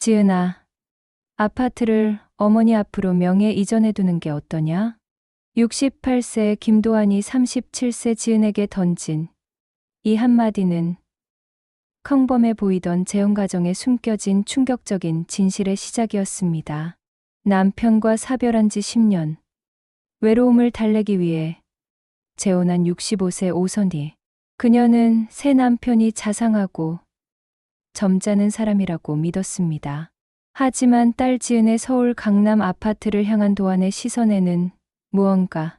지은아, 아파트를 어머니 앞으로 명예 이전해 두는 게 어떠냐? 68세 김도환이 37세 지은에게 던진 이 한마디는 평범해 보이던 재혼 가정에 숨겨진 충격적인 진실의 시작이었습니다. 남편과 사별한 지 10년, 외로움을 달래기 위해 재혼한 65세 오선희. 그녀는 새 남편이 자상하고 점잖은 사람이라고 믿었습니다. 하지만 딸 지은의 서울 강남 아파트를 향한 도안의 시선에는 무언가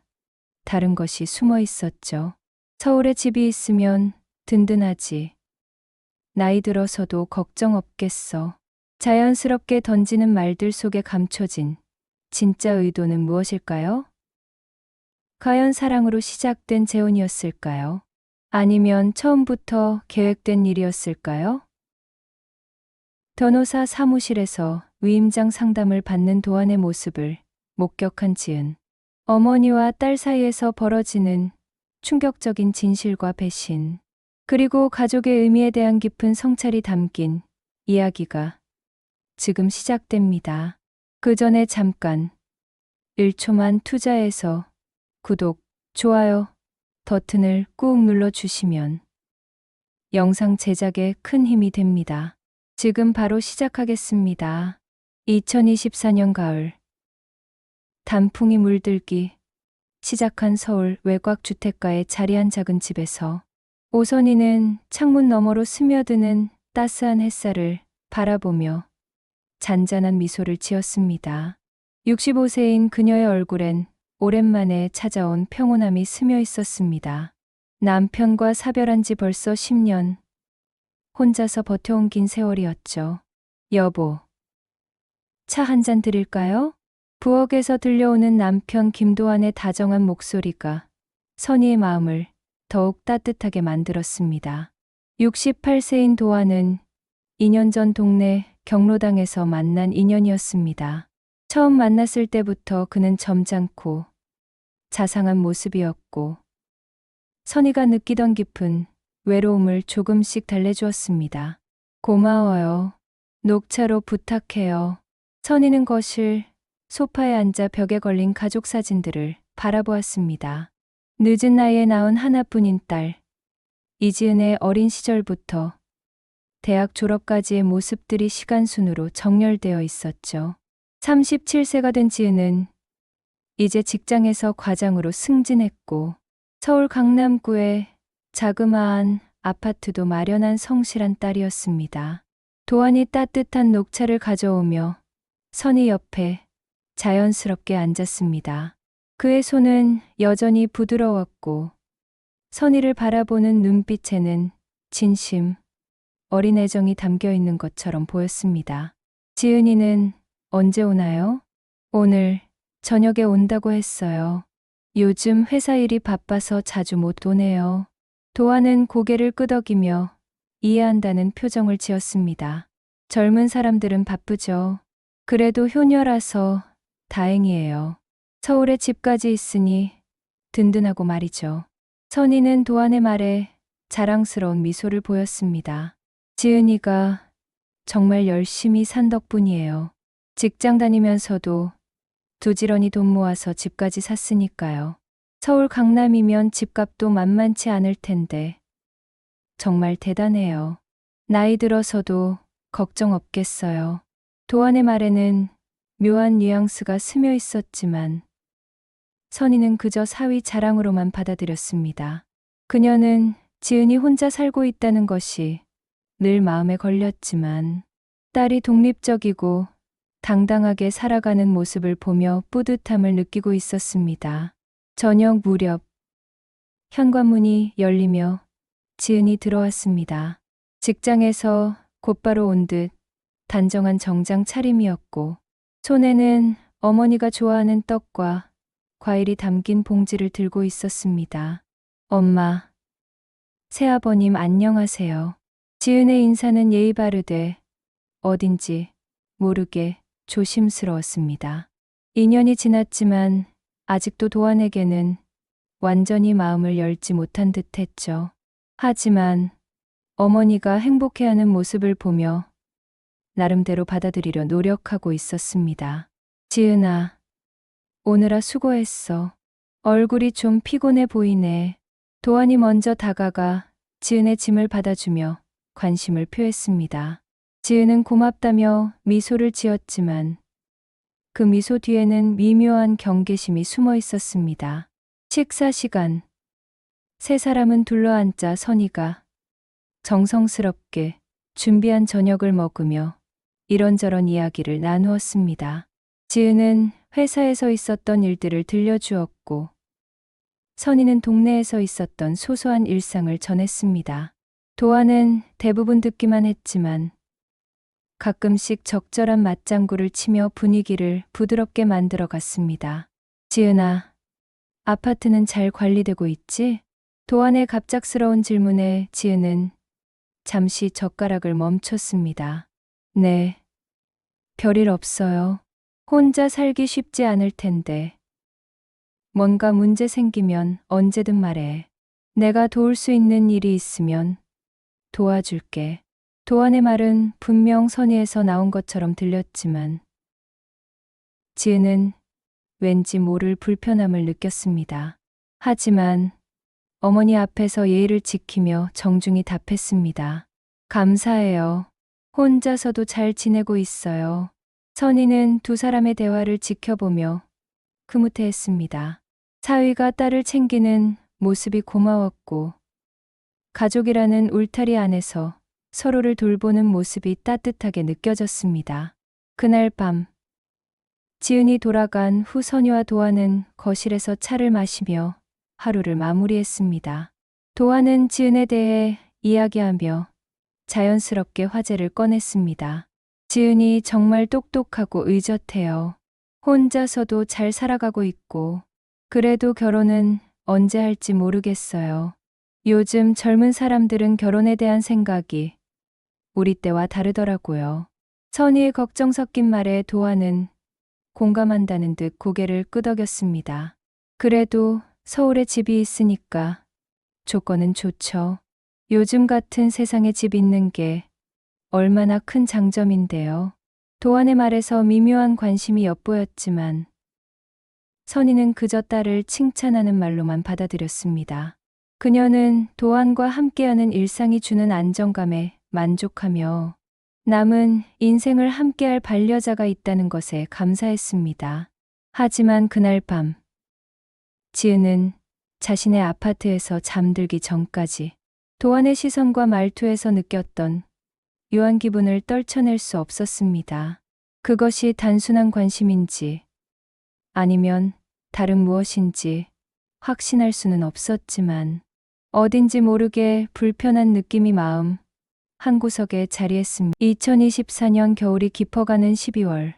다른 것이 숨어 있었죠. 서울에 집이 있으면 든든하지. 나이 들어서도 걱정 없겠어. 자연스럽게 던지는 말들 속에 감춰진 진짜 의도는 무엇일까요? 과연 사랑으로 시작된 재혼이었을까요? 아니면 처음부터 계획된 일이었을까요? 변호사 사무실에서 위임장 상담을 받는 도안의 모습을 목격한 지은. 어머니와 딸 사이에서 벌어지는 충격적인 진실과 배신, 그리고 가족의 의미에 대한 깊은 성찰이 담긴 이야기가 지금 시작됩니다. 그 전에 잠깐 1초만 투자해서 구독, 좋아요 버튼을 꾹 눌러주시면 영상 제작에 큰 힘이 됩니다. 지금 바로 시작하겠습니다. 2024년 가을, 단풍이 물들기 시작한 서울 외곽 주택가에 자리한 작은 집에서 오선희는 창문 너머로 스며드는 따스한 햇살을 바라보며 잔잔한 미소를 지었습니다. 65세인 그녀의 얼굴엔 오랜만에 찾아온 평온함이 스며 있었습니다. 남편과 사별한 지 벌써 10년, 혼자서 버텨온 긴 세월이었죠. 여보, 차 한 잔 드릴까요? 부엌에서 들려오는 남편 김도환의 다정한 목소리가 선희의 마음을 더욱 따뜻하게 만들었습니다. 68세인 도환은 2년 전 동네 경로당에서 만난 인연이었습니다. 처음 만났을 때부터 그는 점잖고 자상한 모습이었고 선희가 느끼던 깊은 외로움을 조금씩 달래주었습니다. 고마워요. 녹차로 부탁해요. 선희는 거실 소파에 앉아 벽에 걸린 가족 사진들을 바라보았습니다. 늦은 나이에 낳은 하나뿐인 딸 이지은의 어린 시절부터 대학 졸업까지의 모습들이 시간순으로 정렬되어 있었죠. 37세가 된 지은은 이제 직장에서 과장으로 승진했고 서울 강남구에 자그마한 아파트도 마련한 성실한 딸이었습니다. 도안이 따뜻한 녹차를 가져오며 선희 옆에 자연스럽게 앉았습니다. 그의 손은 여전히 부드러웠고 선희를 바라보는 눈빛에는 진심, 어린 애정이 담겨 있는 것처럼 보였습니다. 지은이는 언제 오나요? 오늘 저녁에 온다고 했어요. 요즘 회사 일이 바빠서 자주 못 오네요. 도안은 고개를 끄덕이며 이해한다는 표정을 지었습니다. 젊은 사람들은 바쁘죠. 그래도 효녀라서 다행이에요. 서울에 집까지 있으니 든든하고 말이죠. 선희는 도안의 말에 자랑스러운 미소를 보였습니다. 지은이가 정말 열심히 산 덕분이에요. 직장 다니면서도 부지런히 돈 모아서 집까지 샀으니까요. 서울 강남이면 집값도 만만치 않을 텐데 정말 대단해요. 나이 들어서도 걱정 없겠어요. 도안의 말에는 묘한 뉘앙스가 스며 있었지만 선희는 그저 사위 자랑으로만 받아들였습니다. 그녀는 지은이 혼자 살고 있다는 것이 늘 마음에 걸렸지만 딸이 독립적이고 당당하게 살아가는 모습을 보며 뿌듯함을 느끼고 있었습니다. 저녁 무렵 현관문이 열리며 지은이 들어왔습니다. 직장에서 곧바로 온 듯 단정한 정장 차림이었고 손에는 어머니가 좋아하는 떡과 과일이 담긴 봉지를 들고 있었습니다. 엄마, 새아버님 안녕하세요. 지은의 인사는 예의 바르되 어딘지 모르게 조심스러웠습니다. 2년이 지났지만 아직도 도안에게는 완전히 마음을 열지 못한 듯했죠. 하지만 어머니가 행복해하는 모습을 보며 나름대로 받아들이려 노력하고 있었습니다. 지은아, 오느라 수고했어. 얼굴이 좀 피곤해 보이네. 도안이 먼저 다가가 지은의 짐을 받아주며 관심을 표했습니다. 지은은 고맙다며 미소를 지었지만 그 미소 뒤에는 미묘한 경계심이 숨어 있었습니다. 식사 시간. 세 사람은 둘러앉자 선희가 정성스럽게 준비한 저녁을 먹으며 이런저런 이야기를 나누었습니다. 지은은 회사에서 있었던 일들을 들려주었고 선희는 동네에서 있었던 소소한 일상을 전했습니다. 도안은 대부분 듣기만 했지만 가끔씩 적절한 맞장구를 치며 분위기를 부드럽게 만들어 갔습니다. 지은아, 아파트는 잘 관리되고 있지? 도안의 갑작스러운 질문에 지은은 잠시 젓가락을 멈췄습니다. 네, 별일 없어요. 혼자 살기 쉽지 않을 텐데. 뭔가 문제 생기면 언제든 말해. 내가 도울 수 있는 일이 있으면 도와줄게. 도안의 말은 분명 선의에서 나온 것처럼 들렸지만 지은은 왠지 모를 불편함을 느꼈습니다. 하지만 어머니 앞에서 예의를 지키며 정중히 답했습니다. 감사해요. 혼자서도 잘 지내고 있어요. 선희는 두 사람의 대화를 지켜보며 흐뭇해했습니다. 사위가 딸을 챙기는 모습이 고마웠고 가족이라는 울타리 안에서 서로를 돌보는 모습이 따뜻하게 느껴졌습니다. 그날 밤 지은이 돌아간 후 선희와 도안은 거실에서 차를 마시며 하루를 마무리했습니다. 도안은 지은에 대해 이야기하며 자연스럽게 화제를 꺼냈습니다. 지은이 정말 똑똑하고 의젓해요. 혼자서도 잘 살아가고 있고 그래도 결혼은 언제 할지 모르겠어요. 요즘 젊은 사람들은 결혼에 대한 생각이 우리 때와 다르더라고요. 선희의 걱정 섞인 말에 도안은 공감한다는 듯 고개를 끄덕였습니다. 그래도 서울에 집이 있으니까 조건은 좋죠. 요즘 같은 세상에 집 있는 게 얼마나 큰 장점인데요. 도안의 말에서 미묘한 관심이 엿보였지만 선희는 그저 딸을 칭찬하는 말로만 받아들였습니다. 그녀는 도안과 함께하는 일상이 주는 안정감에 만족하며 남은 인생을 함께할 반려자가 있다는 것에 감사했습니다. 하지만 그날 밤 지은은 자신의 아파트에서 잠들기 전까지 도안의 시선과 말투에서 느꼈던 묘한 기분을 떨쳐낼 수 없었습니다. 그것이 단순한 관심인지 아니면 다른 무엇인지 확신할 수는 없었지만 어딘지 모르게 불편한 느낌이 마음 한구석에 자리했습니다. 2024년 겨울이 깊어가는 12월.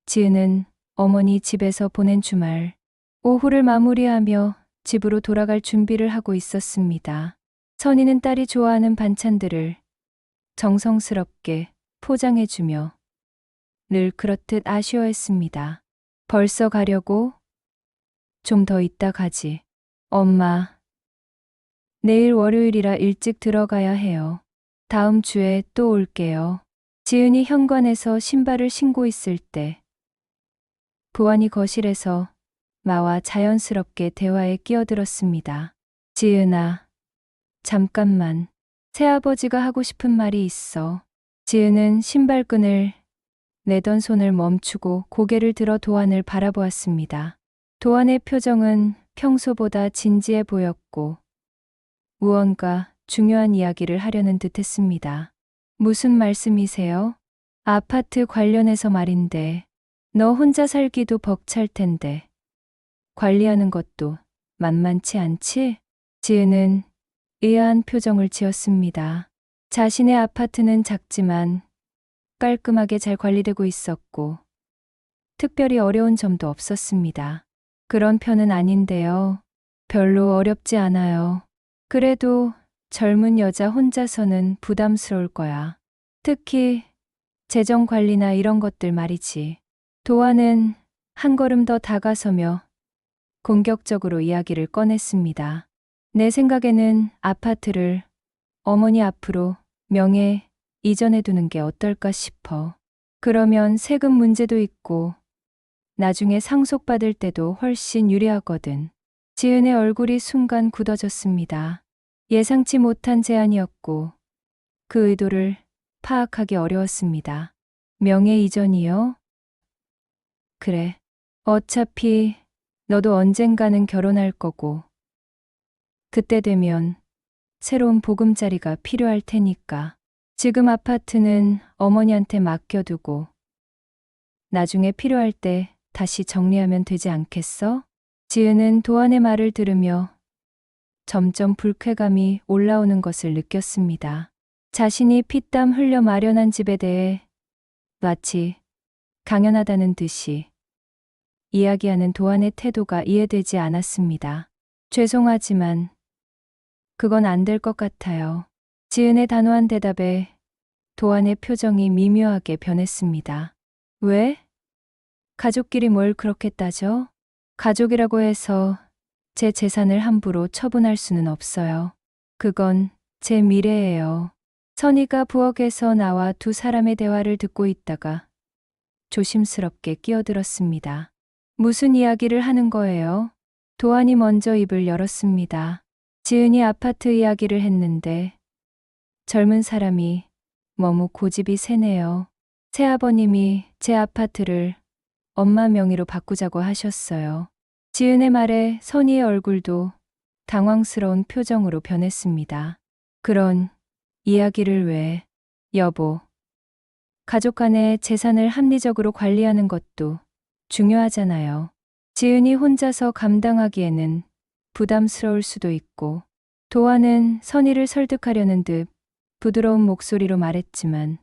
지은은 어머니 집에서 보낸 주말 오후를 마무리하며 집으로 돌아갈 준비를 하고 있었습니다. 선희는 딸이 좋아하는 반찬들을 정성스럽게 포장해주며 늘 그렇듯 아쉬워했습니다. 벌써 가려고? 좀 더 있다 가지. 엄마, 내일 월요일이라 일찍 들어가야 해요. 다음 주에 또 올게요. 지은이 현관에서 신발을 신고 있을 때 보안이 거실에서 마와 자연스럽게 대화에 끼어들었습니다. 지은아, 잠깐만. 새아버지가 하고 싶은 말이 있어. 지은은 신발끈을 내던 손을 멈추고 고개를 들어 도안을 바라보았습니다. 도안의 표정은 평소보다 진지해 보였고 무언가 중요한 이야기를 하려는 듯했습니다. 무슨 말씀이세요? 아파트 관련해서 말인데 너 혼자 살기도 벅찰 텐데 관리하는 것도 만만치 않지? 지은은 의아한 표정을 지었습니다. 자신의 아파트는 작지만 깔끔하게 잘 관리되고 있었고 특별히 어려운 점도 없었습니다. 그런 편은 아닌데요. 별로 어렵지 않아요. 그래도 젊은 여자 혼자서는 부담스러울 거야. 특히 재정 관리나 이런 것들 말이지. 도안은 한 걸음 더 다가서며 공격적으로 이야기를 꺼냈습니다. 내 생각에는 아파트를 어머니 앞으로 명예 이전에 두는 게 어떨까 싶어. 그러면 세금 문제도 있고 나중에 상속받을 때도 훨씬 유리하거든. 지은의 얼굴이 순간 굳어졌습니다. 예상치 못한 제안이었고 그 의도를 파악하기 어려웠습니다. 명예 이전이요? 그래. 어차피 너도 언젠가는 결혼할 거고 그때 되면 새로운 보금자리가 필요할 테니까. 지금 아파트는 어머니한테 맡겨두고 나중에 필요할 때 다시 정리하면 되지 않겠어? 지은은 도안의 말을 들으며 점점 불쾌감이 올라오는 것을 느꼈습니다. 자신이 피땀 흘려 마련한 집에 대해 마치 당연하다는 듯이 이야기하는 도안의 태도가 이해되지 않았습니다. 죄송하지만 그건 안 될 것 같아요. 지은의 단호한 대답에 도안의 표정이 미묘하게 변했습니다. 왜? 가족끼리 뭘 그렇게 따져? 가족이라고 해서 제 재산을 함부로 처분할 수는 없어요. 그건 제 미래예요. 선희가 부엌에서 나와 두 사람의 대화를 듣고 있다가 조심스럽게 끼어들었습니다. 무슨 이야기를 하는 거예요? 도안이 먼저 입을 열었습니다. 지은이 아파트 이야기를 했는데 젊은 사람이 너무 고집이 세네요. 새아버님이 제 아파트를 엄마 명의로 바꾸자고 하셨어요. 지은의 말에 선희의 얼굴도 당황스러운 표정으로 변했습니다. 그런 이야기를 왜, 여보. 가족 간의 재산을 합리적으로 관리하는 것도 중요하잖아요. 지은이 혼자서 감당하기에는 부담스러울 수도 있고, 도안은 선희를 설득하려는 듯 부드러운 목소리로 말했지만,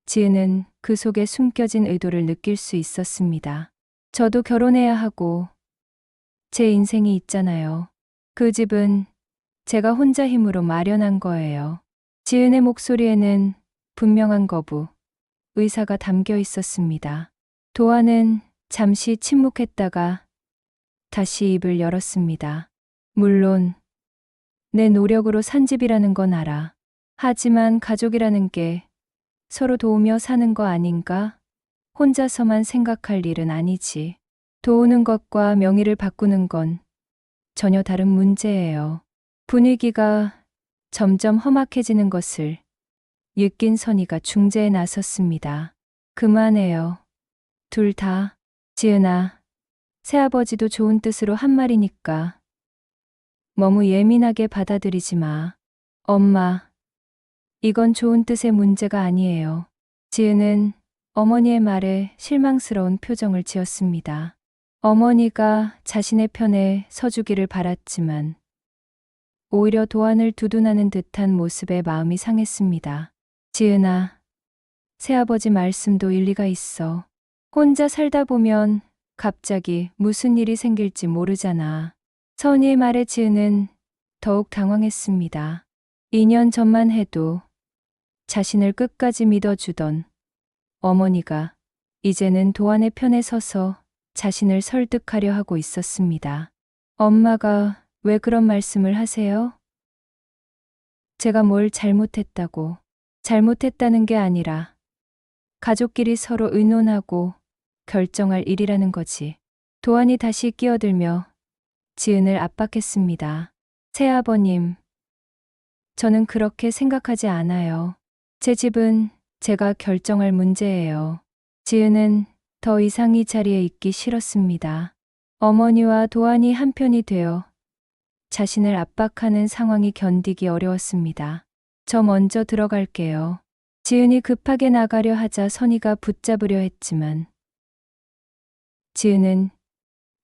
지은은 그 속에 숨겨진 의도를 느낄 수 있었습니다. 저도 결혼해야 하고, 제 인생이 있잖아요. 그 집은 제가 혼자 힘으로 마련한 거예요. 지은의 목소리에는 분명한 거부, 의사가 담겨 있었습니다. 도안은 잠시 침묵했다가 다시 입을 열었습니다. 물론 내 노력으로 산 집이라는 건 알아. 하지만 가족이라는 게 서로 도우며 사는 거 아닌가? 혼자서만 생각할 일은 아니지. 도우는 것과 명의를 바꾸는 건 전혀 다른 문제예요. 분위기가 점점 험악해지는 것을 느낀 선희가 중재에 나섰습니다. 그만해요. 둘 다. 지은아, 새아버지도 좋은 뜻으로 한 말이니까 너무 예민하게 받아들이지 마. 엄마, 이건 좋은 뜻의 문제가 아니에요. 지은은 어머니의 말에 실망스러운 표정을 지었습니다. 어머니가 자신의 편에 서주기를 바랐지만 오히려 도안을 두둔하는 듯한 모습에 마음이 상했습니다. 지은아, 새아버지 말씀도 일리가 있어. 혼자 살다 보면 갑자기 무슨 일이 생길지 모르잖아. 선희의 말에 지은은 더욱 당황했습니다. 2년 전만 해도 자신을 끝까지 믿어주던 어머니가 이제는 도안의 편에 서서 자신을 설득하려 하고 있었습니다. 엄마가 왜 그런 말씀을 하세요? 제가 뭘 잘못했다고. 잘못했다는 게 아니라 가족끼리 서로 의논하고 결정할 일이라는 거지. 도안이 다시 끼어들며 지은을 압박했습니다. 새아버님, 저는 그렇게 생각하지 않아요. 제 집은 제가 결정할 문제예요. 지은은 더 이상 이 자리에 있기 싫었습니다. 어머니와 도안이 한편이 되어 자신을 압박하는 상황이 견디기 어려웠습니다. 저 먼저 들어갈게요. 지은이 급하게 나가려 하자 선희가 붙잡으려 했지만 지은은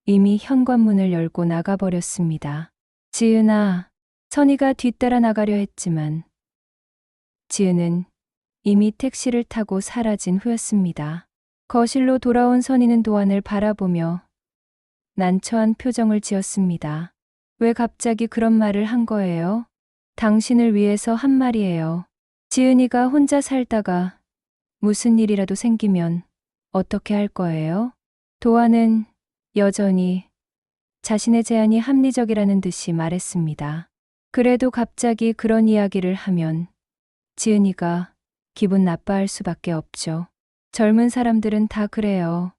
이미 현관문을 열고 나가버렸습니다. 지은아, 선희가 뒤따라 나가려 했지만 지은은 이미 택시를 타고 사라진 후였습니다. 거실로 돌아온 선희는 도안을 바라보며 난처한 표정을 지었습니다. 왜 갑자기 그런 말을 한 거예요? 당신을 위해서 한 말이에요. 지은이가 혼자 살다가 무슨 일이라도 생기면 어떻게 할 거예요? 도안은 여전히 자신의 제안이 합리적이라는 듯이 말했습니다. 그래도 갑자기 그런 이야기를 하면 지은이가 기분 나빠할 수밖에 없죠. 젊은 사람들은 다 그래요.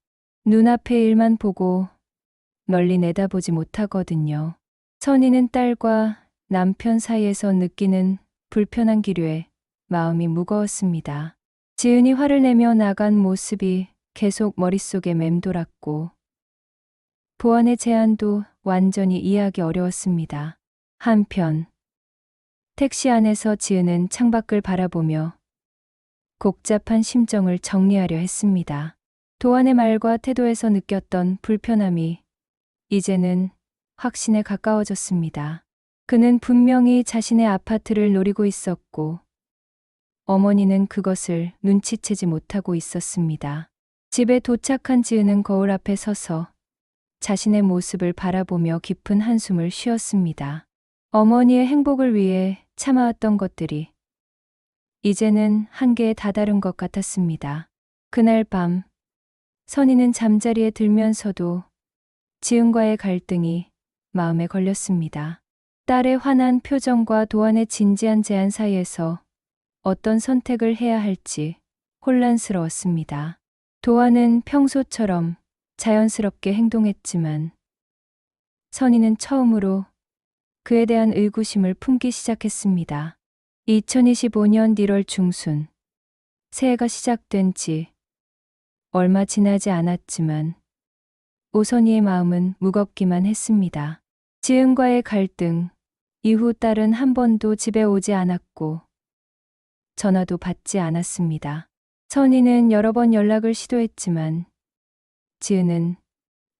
눈앞의 일만 보고 멀리 내다보지 못하거든요. 선희는 딸과 남편 사이에서 느끼는 불편한 기류에 마음이 무거웠습니다. 지은이 화를 내며 나간 모습이 계속 머릿속에 맴돌았고 보안의 제안도 완전히 이해하기 어려웠습니다. 한편 택시 안에서 지은은 창밖을 바라보며 복잡한 심정을 정리하려 했습니다. 도안의 말과 태도에서 느꼈던 불편함이 이제는 확신에 가까워졌습니다. 그는 분명히 자신의 아파트를 노리고 있었고 어머니는 그것을 눈치채지 못하고 있었습니다. 집에 도착한 지은은 거울 앞에 서서 자신의 모습을 바라보며 깊은 한숨을 쉬었습니다. 어머니의 행복을 위해 참아왔던 것들이 이제는 한계에 다다른 것 같았습니다. 그날 밤 선희는 잠자리에 들면서도 지은과의 갈등이 마음에 걸렸습니다. 딸의 환한 표정과 도안의 진지한 제안 사이에서 어떤 선택을 해야 할지 혼란스러웠습니다. 도안은 평소처럼 자연스럽게 행동했지만 선희는 처음으로 그에 대한 의구심을 품기 시작했습니다. 2025년 1월 중순 새해가 시작된 지 얼마 지나지 않았지만 오선희의 마음은 무겁기만 했습니다. 지은과의 갈등 이후 딸은 한 번도 집에 오지 않았고 전화도 받지 않았습니다. 선희는 여러 번 연락을 시도했지만 지은은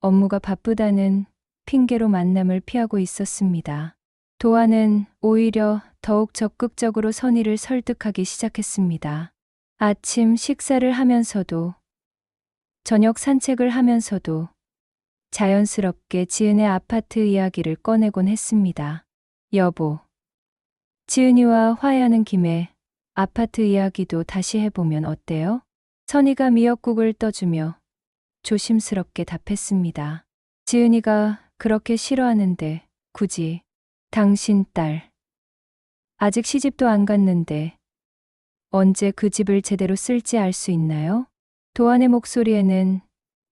업무가 바쁘다는 핑계로 만남을 피하고 있었습니다. 도안은 오히려 더욱 적극적으로 선희를 설득하기 시작했습니다. 아침 식사를 하면서도 저녁 산책을 하면서도 자연스럽게 지은의 아파트 이야기를 꺼내곤 했습니다. 여보, 지은이와 화해하는 김에 아파트 이야기도 다시 해보면 어때요? 선희가 미역국을 떠주며 조심스럽게 답했습니다. 지은이가 그렇게 싫어하는데 굳이 당신 딸 아직 시집도 안 갔는데 언제 그 집을 제대로 쓸지 알 수 있나요? 도안의 목소리에는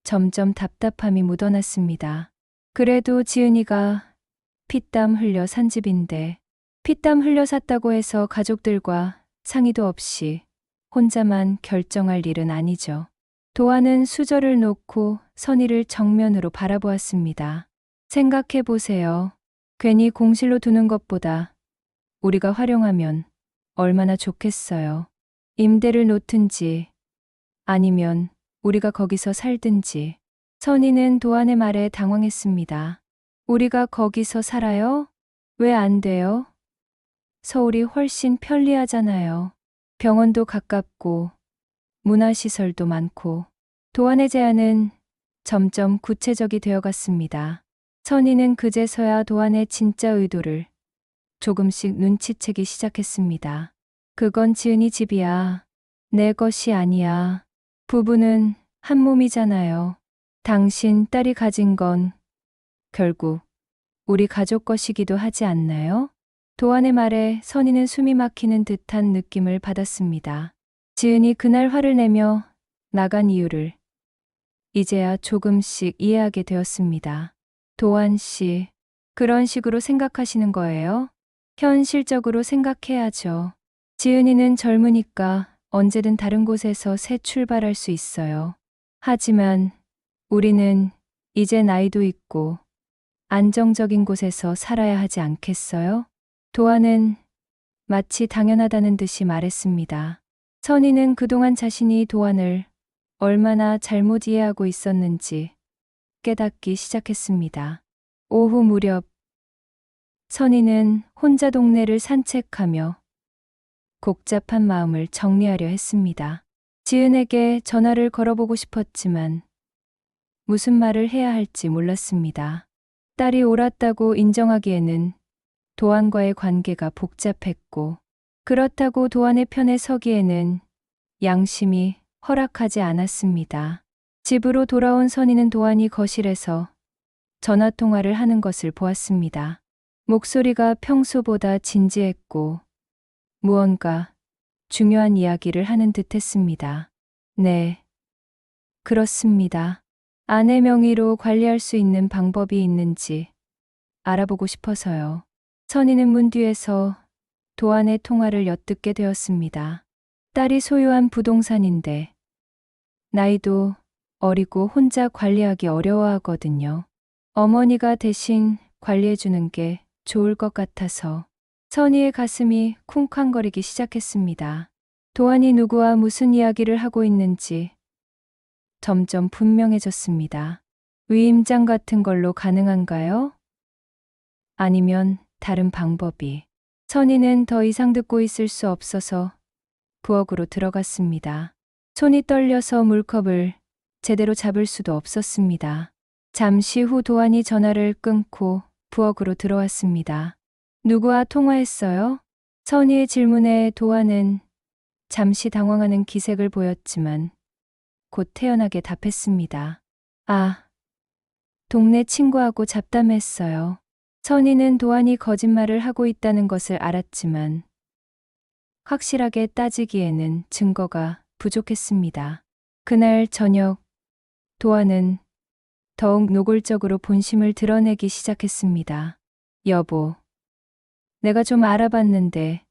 점점 답답함이 묻어났습니다. 그래도 지은이가 피땀 흘려 산 집인데 피땀 흘려 샀다고 해서 가족들과 상의도 없이 혼자만 결정할 일은 아니죠. 도안은 수저를 놓고 선희를 정면으로 바라보았습니다. 생각해 보세요. 괜히 공실로 두는 것보다 우리가 활용하면 얼마나 좋겠어요. 임대를 놓든지 아니면 우리가 거기서 살든지. 선희는 도안의 말에 당황했습니다. 우리가 거기서 살아요? 왜 안 돼요? 서울이 훨씬 편리하잖아요. 병원도 가깝고 문화시설도 많고. 도안의 제안은 점점 구체적이 되어갔습니다. 선희는 그제서야 도안의 진짜 의도를 조금씩 눈치채기 시작했습니다. 그건 지은이 집이야. 내 것이 아니야. 부부는 한 몸이잖아요. 당신 딸이 가진 건 결국 우리 가족 것이기도 하지 않나요? 도안의 말에 선희는 숨이 막히는 듯한 느낌을 받았습니다. 지은이 그날 화를 내며 나간 이유를 이제야 조금씩 이해하게 되었습니다. 도안 씨, 그런 식으로 생각하시는 거예요? 현실적으로 생각해야죠. 지은이는 젊으니까 언제든 다른 곳에서 새 출발할 수 있어요. 하지만 우리는 이제 나이도 있고 안정적인 곳에서 살아야 하지 않겠어요? 도안은 마치 당연하다는 듯이 말했습니다. 선희는 그동안 자신이 도안을 얼마나 잘못 이해하고 있었는지 깨닫기 시작했습니다. 오후 무렵 선희는 혼자 동네를 산책하며 복잡한 마음을 정리하려 했습니다. 지은에게 전화를 걸어보고 싶었지만 무슨 말을 해야 할지 몰랐습니다. 딸이 옳았다고 인정하기에는 도안과의 관계가 복잡했고 그렇다고 도안의 편에 서기에는 양심이 허락하지 않았습니다. 집으로 돌아온 선희는 도안이 거실에서 전화통화를 하는 것을 보았습니다. 목소리가 평소보다 진지했고 무언가 중요한 이야기를 하는 듯 했습니다. 네, 그렇습니다. 아내 명의로 관리할 수 있는 방법이 있는지 알아보고 싶어서요. 선희는 문 뒤에서 도안의 통화를 엿듣게 되었습니다. 딸이 소유한 부동산인데 나이도 어리고 혼자 관리하기 어려워하거든요. 어머니가 대신 관리해주는 게 좋을 것 같아서 선희의 가슴이 쿵쾅거리기 시작했습니다. 도안이 누구와 무슨 이야기를 하고 있는지 점점 분명해졌습니다. 위임장 같은 걸로 가능한가요? 아니면 다른 방법이. 선희는 더 이상 듣고 있을 수 없어서 부엌으로 들어갔습니다. 손이 떨려서 물컵을 제대로 잡을 수도 없었습니다. 잠시 후 도안이 전화를 끊고 부엌으로 들어왔습니다. 누구와 통화했어요? 선희의 질문에 도안은 잠시 당황하는 기색을 보였지만 곧 태연하게 답했습니다. 아, 동네 친구하고 잡담했어요. 선희는 도안이 거짓말을 하고 있다는 것을 알았지만 확실하게 따지기에는 증거가 부족했습니다. 그날 저녁 도안은 더욱 노골적으로 본심을 드러내기 시작했습니다. 여보, 내가 좀 알아봤는데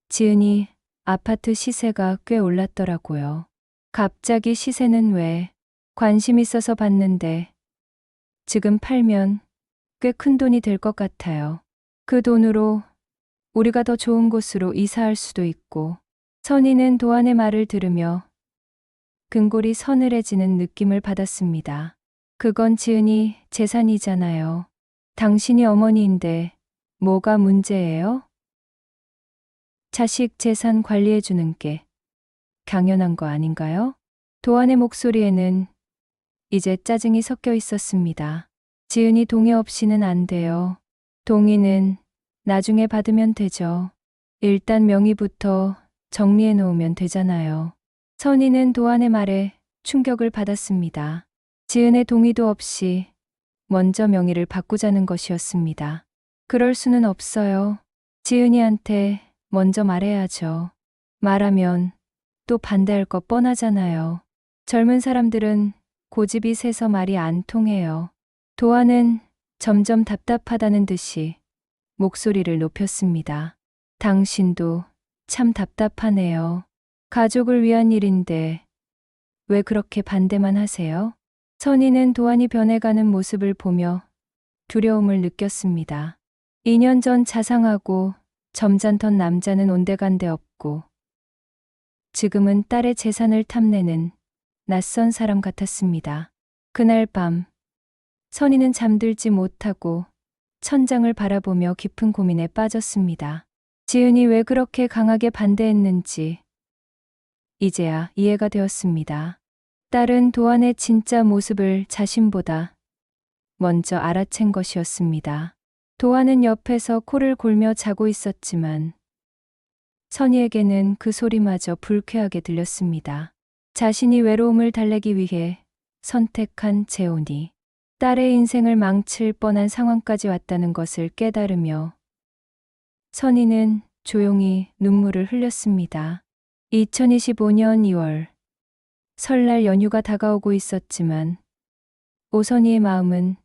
지은이 아파트 시세가 꽤 올랐더라고요. 갑자기 시세는 왜? 관심 있어서 봤는데 지금 팔면 꽤 큰 돈이 될 것 같아요. 그 돈으로 우리가 더 좋은 곳으로 이사할 수도 있고. 선희는 도안의 말을 들으며 근골이 서늘해지는 느낌을 받았습니다. 그건 지은이 재산이잖아요. 당신이 어머니인데 뭐가 문제예요? 자식 재산 관리해주는 게 당연한 거 아닌가요? 도안의 목소리에는 이제 짜증이 섞여 있었습니다. 지은이 동의 없이는 안 돼요. 동의는 나중에 받으면 되죠. 일단 명의부터 정리해 놓으면 되잖아요. 선희는 도안의 말에 충격을 받았습니다. 지은의 동의도 없이 먼저 명의를 바꾸자는 것이었습니다. 그럴 수는 없어요. 지은이한테 먼저 말해야죠. 말하면 또 반대할 거 뻔하잖아요. 젊은 사람들은 고집이 세서 말이 안 통해요. 도안은 점점 답답하다는 듯이 목소리를 높였습니다. 당신도 참 답답하네요. 가족을 위한 일인데 왜 그렇게 반대만 하세요? 선희는 도안이 변해가는 모습을 보며 두려움을 느꼈습니다. 2년 전 자상하고 점잖던 남자는 온데간데 없고 지금은 딸의 재산을 탐내는 낯선 사람 같았습니다. 그날 밤 선희는 잠들지 못하고 천장을 바라보며 깊은 고민에 빠졌습니다. 지은이 왜 그렇게 강하게 반대했는지 이제야 이해가 되었습니다. 딸은 도안의 진짜 모습을 자신보다 먼저 알아챈 것이었습니다. 도안은 옆에서 코를 골며 자고 있었지만 선희에게는 그 소리마저 불쾌하게 들렸습니다. 자신이 외로움을 달래기 위해 선택한 재혼이 딸의 인생을 망칠 뻔한 상황까지 왔다는 것을 깨달으며 선희는 조용히 눈물을 흘렸습니다. 2025년 2월 설날 연휴가 다가오고 있었지만 오선희의 마음은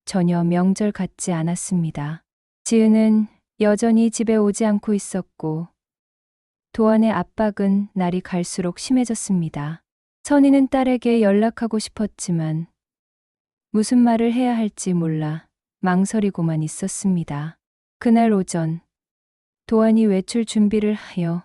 전혀 명절 같지 않았습니다. 지은은 여전히 집에 오지 않고 있었고 도안의 압박은 날이 갈수록 심해졌습니다. 선희는 딸에게 연락하고 싶었지만 무슨 말을 해야 할지 몰라 망설이고만 있었습니다. 그날 오전 도안이 외출 준비를 하여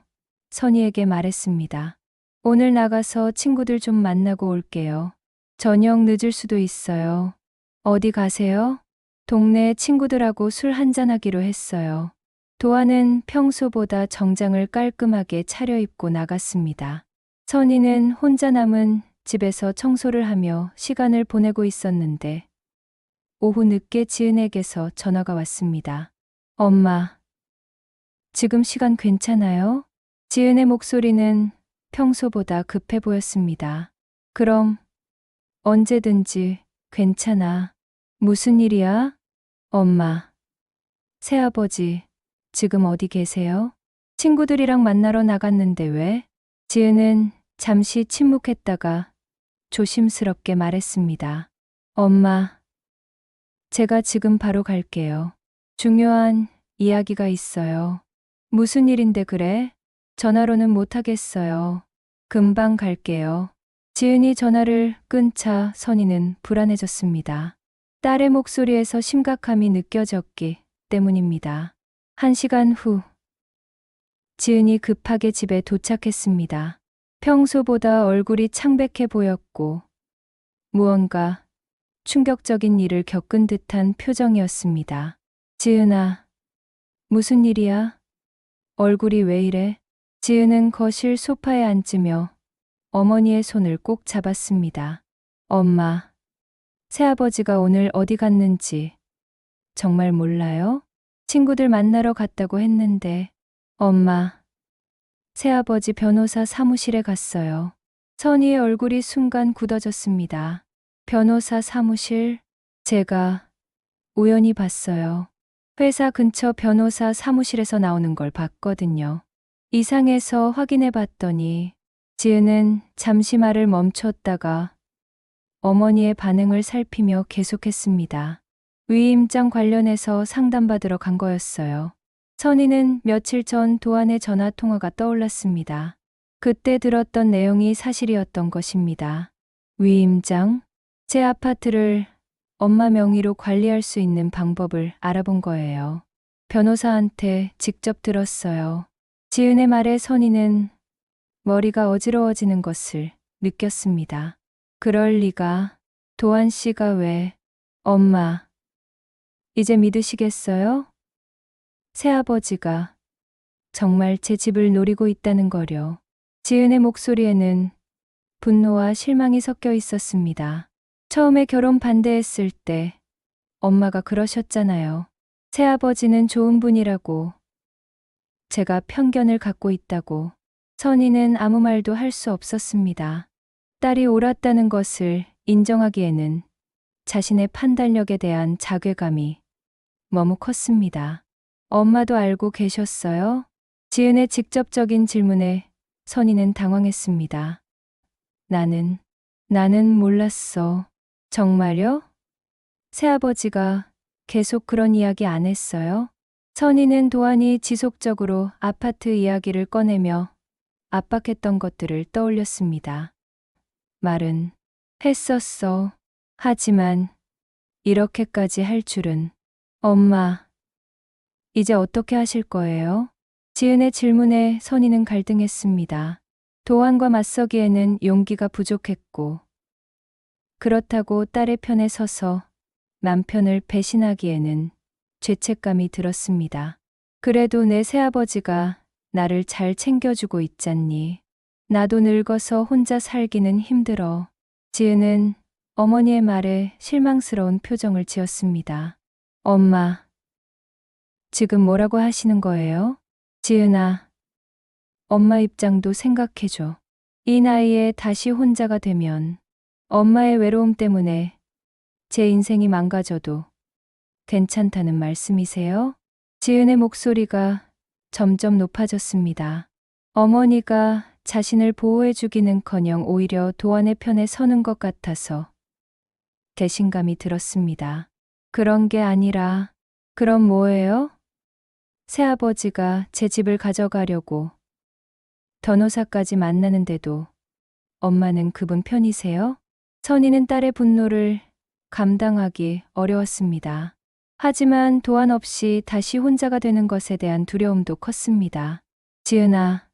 선희에게 말했습니다. 오늘 나가서 친구들 좀 만나고 올게요. 저녁 늦을 수도 있어요. 어디 가세요? 동네 친구들하고 술 한잔하기로 했어요. 도안은 평소보다 정장을 깔끔하게 차려입고 나갔습니다. 선희는 혼자 남은 집에서 청소를 하며 시간을 보내고 있었는데 오후 늦게 지은에게서 전화가 왔습니다. 엄마, 지금 시간 괜찮아요? 지은의 목소리는 평소보다 급해 보였습니다. 그럼 언제든지 괜찮아. 무슨 일이야? 엄마, 새아버지, 지금 어디 계세요? 친구들이랑 만나러 나갔는데 왜? 지은은 잠시 침묵했다가 조심스럽게 말했습니다. 엄마, 제가 지금 바로 갈게요. 중요한 이야기가 있어요. 무슨 일인데 그래? 전화로는 못하겠어요. 금방 갈게요. 지은이 전화를 끊자 선희는 불안해졌습니다. 딸의 목소리에서 심각함이 느껴졌기 때문입니다. 1시간 후, 지은이 급하게 집에 도착했습니다. 평소보다 얼굴이 창백해 보였고, 무언가 충격적인 일을 겪은 듯한 표정이었습니다. 지은아, 무슨 일이야? 얼굴이 왜 이래? 지은은 거실 소파에 앉으며 어머니의 손을 꼭 잡았습니다. 엄마, 새아버지가 오늘 어디 갔는지 정말 몰라요? 친구들 만나러 갔다고 했는데, 엄마, 새아버지 변호사 사무실에 갔어요. 선희의 얼굴이 순간 굳어졌습니다. 변호사 사무실? 제가 우연히 봤어요. 회사 근처 변호사 사무실에서 나오는 걸 봤거든요. 이상해서 확인해 봤더니 지은은 잠시 말을 멈췄다가 어머니의 반응을 살피며 계속했습니다. 위임장 관련해서 상담받으러 간 거였어요. 선희는 며칠 전 도안의 전화 통화가 떠올랐습니다. 그때 들었던 내용이 사실이었던 것입니다. 위임장? 제 아파트를 엄마 명의로 관리할 수 있는 방법을 알아본 거예요. 변호사한테 직접 들었어요. 지은의 말에 선희는 머리가 어지러워지는 것을 느꼈습니다. 그럴 리가. 도안 씨가 왜? 엄마, 이제 믿으시겠어요? 새아버지가 정말 제 집을 노리고 있다는 거려. 지은의 목소리에는 분노와 실망이 섞여 있었습니다. 처음에 결혼 반대했을 때 엄마가 그러셨잖아요. 새아버지는 좋은 분이라고, 제가 편견을 갖고 있다고. 선희는 아무 말도 할 수 없었습니다. 딸이 옳았다는 것을 인정하기에는 자신의 판단력에 대한 자괴감이 너무 컸습니다. 엄마도 알고 계셨어요? 지은의 직접적인 질문에 선희는 당황했습니다. 나는 몰랐어. 정말요? 새아버지가 계속 그런 이야기 안 했어요? 선희는 도안이 지속적으로 아파트 이야기를 꺼내며 압박했던 것들을 떠올렸습니다. 말은 했었어. 하지만 이렇게까지 할 줄은. 엄마, 이제 어떻게 하실 거예요? 지은의 질문에 선희는 갈등했습니다. 도안과 맞서기에는 용기가 부족했고, 그렇다고 딸의 편에 서서 남편을 배신하기에는 죄책감이 들었습니다. 그래도 내 새아버지가 나를 잘 챙겨주고 있잖니. 나도 늙어서 혼자 살기는 힘들어. 지은은 어머니의 말에 실망스러운 표정을 지었습니다. 엄마, 지금 뭐라고 하시는 거예요? 지은아, 엄마 입장도 생각해줘. 이 나이에 다시 혼자가 되면 엄마의 외로움 때문에 제 인생이 망가져도 괜찮다는 말씀이세요? 지은의 목소리가 점점 높아졌습니다. 어머니가 자신을 보호해주기는커녕 오히려 도안의 편에 서는 것 같아서 배신감이 들었습니다. 그런 게 아니라, 그럼 뭐예요? 새아버지가 제 집을 가져가려고 변호사까지 만나는데도 엄마는 그분 편이세요? 선희는 딸의 분노를 감당하기 어려웠습니다. 하지만 도안 없이 다시 혼자가 되는 것에 대한 두려움도 컸습니다. 지은아,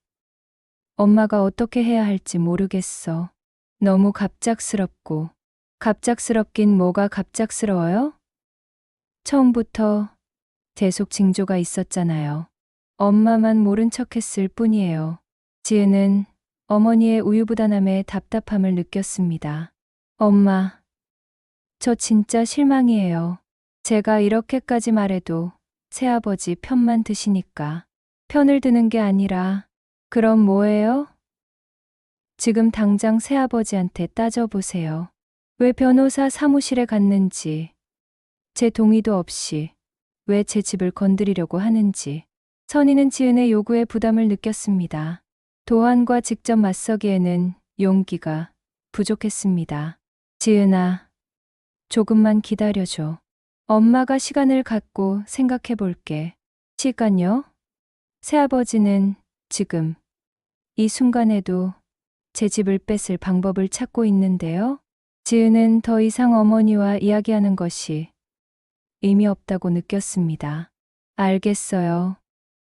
엄마가 어떻게 해야 할지 모르겠어. 너무 갑작스럽고. 갑작스럽긴 뭐가 갑작스러워요? 처음부터 계속 징조가 있었잖아요. 엄마만 모른 척했을 뿐이에요. 지은은 어머니의 우유부단함에 답답함을 느꼈습니다. 엄마, 저 진짜 실망이에요. 제가 이렇게까지 말해도 새아버지 편만 드시니까. 편을 드는 게 아니라, 그럼 뭐예요? 지금 당장 새아버지한테 따져보세요. 왜 변호사 사무실에 갔는지, 제 동의도 없이 왜 제 집을 건드리려고 하는지. 선희는 지은의 요구에 부담을 느꼈습니다. 도안과 직접 맞서기에는 용기가 부족했습니다. 지은아, 조금만 기다려줘. 엄마가 시간을 갖고 생각해 볼게. 시간요? 새아버지는 지금 이 순간에도 제 집을 뺏을 방법을 찾고 있는데요. 지은은 더 이상 어머니와 이야기하는 것이 의미 없다고 느꼈습니다. 알겠어요.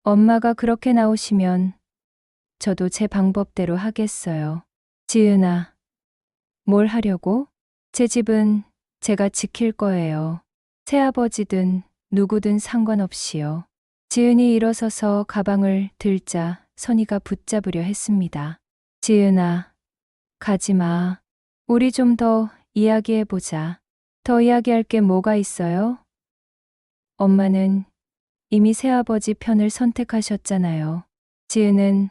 엄마가 그렇게 나오시면 저도 제 방법대로 하겠어요. 지은아, 뭘 하려고? 제 집은 제가 지킬 거예요. 새아버지든 누구든 상관없이요. 지은이 일어서서 가방을 들자 선희가 붙잡으려 했습니다. 지은아, 가지 마. 우리 좀 더 이야기해보자. 더 이야기할 게 뭐가 있어요? 엄마는 이미 새아버지 편을 선택하셨잖아요. 지은은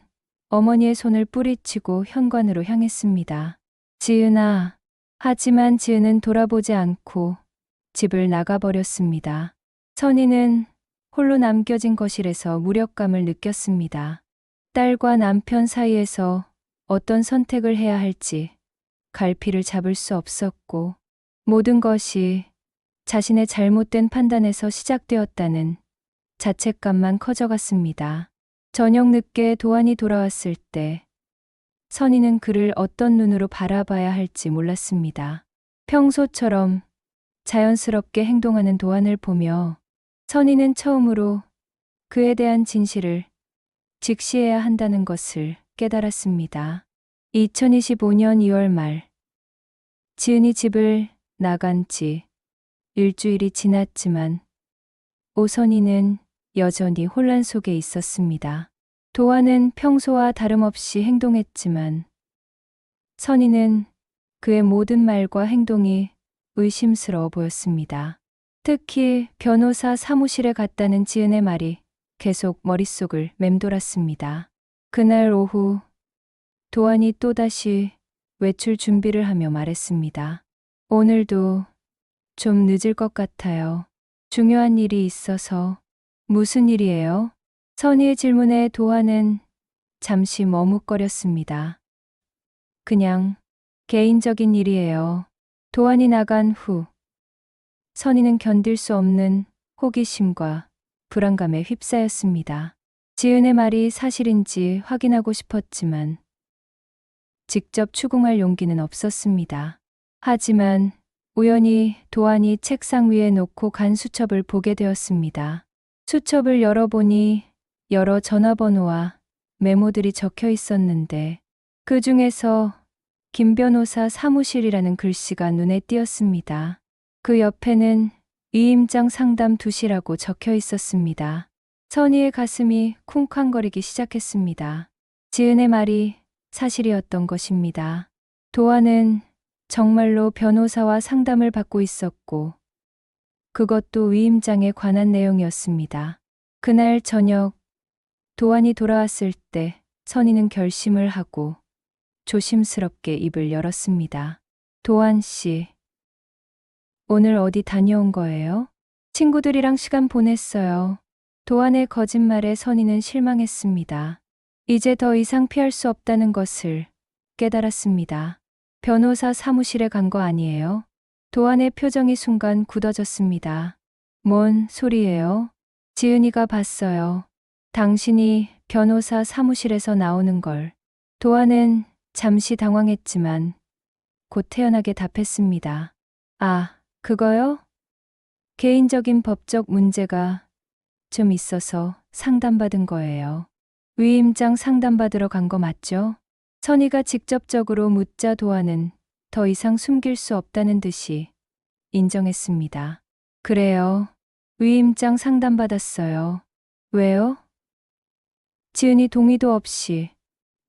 어머니의 손을 뿌리치고 현관으로 향했습니다. 지은아, 하지만 지은은 돌아보지 않고 집을 나가버렸습니다. 선희는 홀로 남겨진 거실에서 무력감을 느꼈습니다. 딸과 남편 사이에서 어떤 선택을 해야 할지 갈피를 잡을 수 없었고 모든 것이 자신의 잘못된 판단에서 시작되었다는 자책감만 커져갔습니다. 저녁 늦게 도안이 돌아왔을 때 선희는 그를 어떤 눈으로 바라봐야 할지 몰랐습니다. 평소처럼 자연스럽게 행동하는 도안을 보며 선희는 처음으로 그에 대한 진실을 직시해야 한다는 것을 깨달았습니다. 2025년 2월 말, 지은이 집을 나간 지 일주일이 지났지만 오선희는 여전히 혼란 속에 있었습니다. 도안은 평소와 다름없이 행동했지만 선희는 그의 모든 말과 행동이 의심스러워 보였습니다. 특히 변호사 사무실에 갔다는 지은의 말이 계속 머릿속을 맴돌았습니다. 그날 오후 도안이 또다시 외출 준비를 하며 말했습니다. 오늘도 좀 늦을 것 같아요. 중요한 일이 있어서. 무슨 일이에요? 선희의 질문에 도안은 잠시 머뭇거렸습니다. 그냥 개인적인 일이에요. 도안이 나간 후 선희는 견딜 수 없는 호기심과 불안감에 휩싸였습니다. 지은의 말이 사실인지 확인하고 싶었지만 직접 추궁할 용기는 없었습니다. 하지만 우연히 도안이 책상 위에 놓고 간 수첩을 보게 되었습니다. 수첩을 열어보니 여러 전화번호와 메모들이 적혀 있었는데 그 중에서 김 변호사 사무실이라는 글씨가 눈에 띄었습니다. 그 옆에는 위임장 상담 2시라고 적혀 있었습니다. 선희의 가슴이 쿵쾅거리기 시작했습니다. 지은의 말이 사실이었던 것입니다. 도안은 정말로 변호사와 상담을 받고 있었고 그것도 위임장에 관한 내용이었습니다. 그날 저녁 도안이 돌아왔을 때 선희는 결심을 하고 조심스럽게 입을 열었습니다. 도안 씨, 오늘 어디 다녀온 거예요? 친구들이랑 시간 보냈어요. 도안의 거짓말에 선희는 실망했습니다. 이제 더 이상 피할 수 없다는 것을 깨달았습니다. 변호사 사무실에 간 거 아니에요? 도안의 표정이 순간 굳어졌습니다. 뭔 소리예요? 지은이가 봤어요. 당신이 변호사 사무실에서 나오는 걸. 도안은 잠시 당황했지만 곧 태연하게 답했습니다. 아, 그거요? 개인적인 법적 문제가 좀 있어서 상담받은 거예요. 위임장 상담받으러 간 거 맞죠? 선희가 직접적으로 묻자 도안은 더 이상 숨길 수 없다는 듯이 인정했습니다. 그래요. 위임장 상담받았어요. 왜요? 지은이 동의도 없이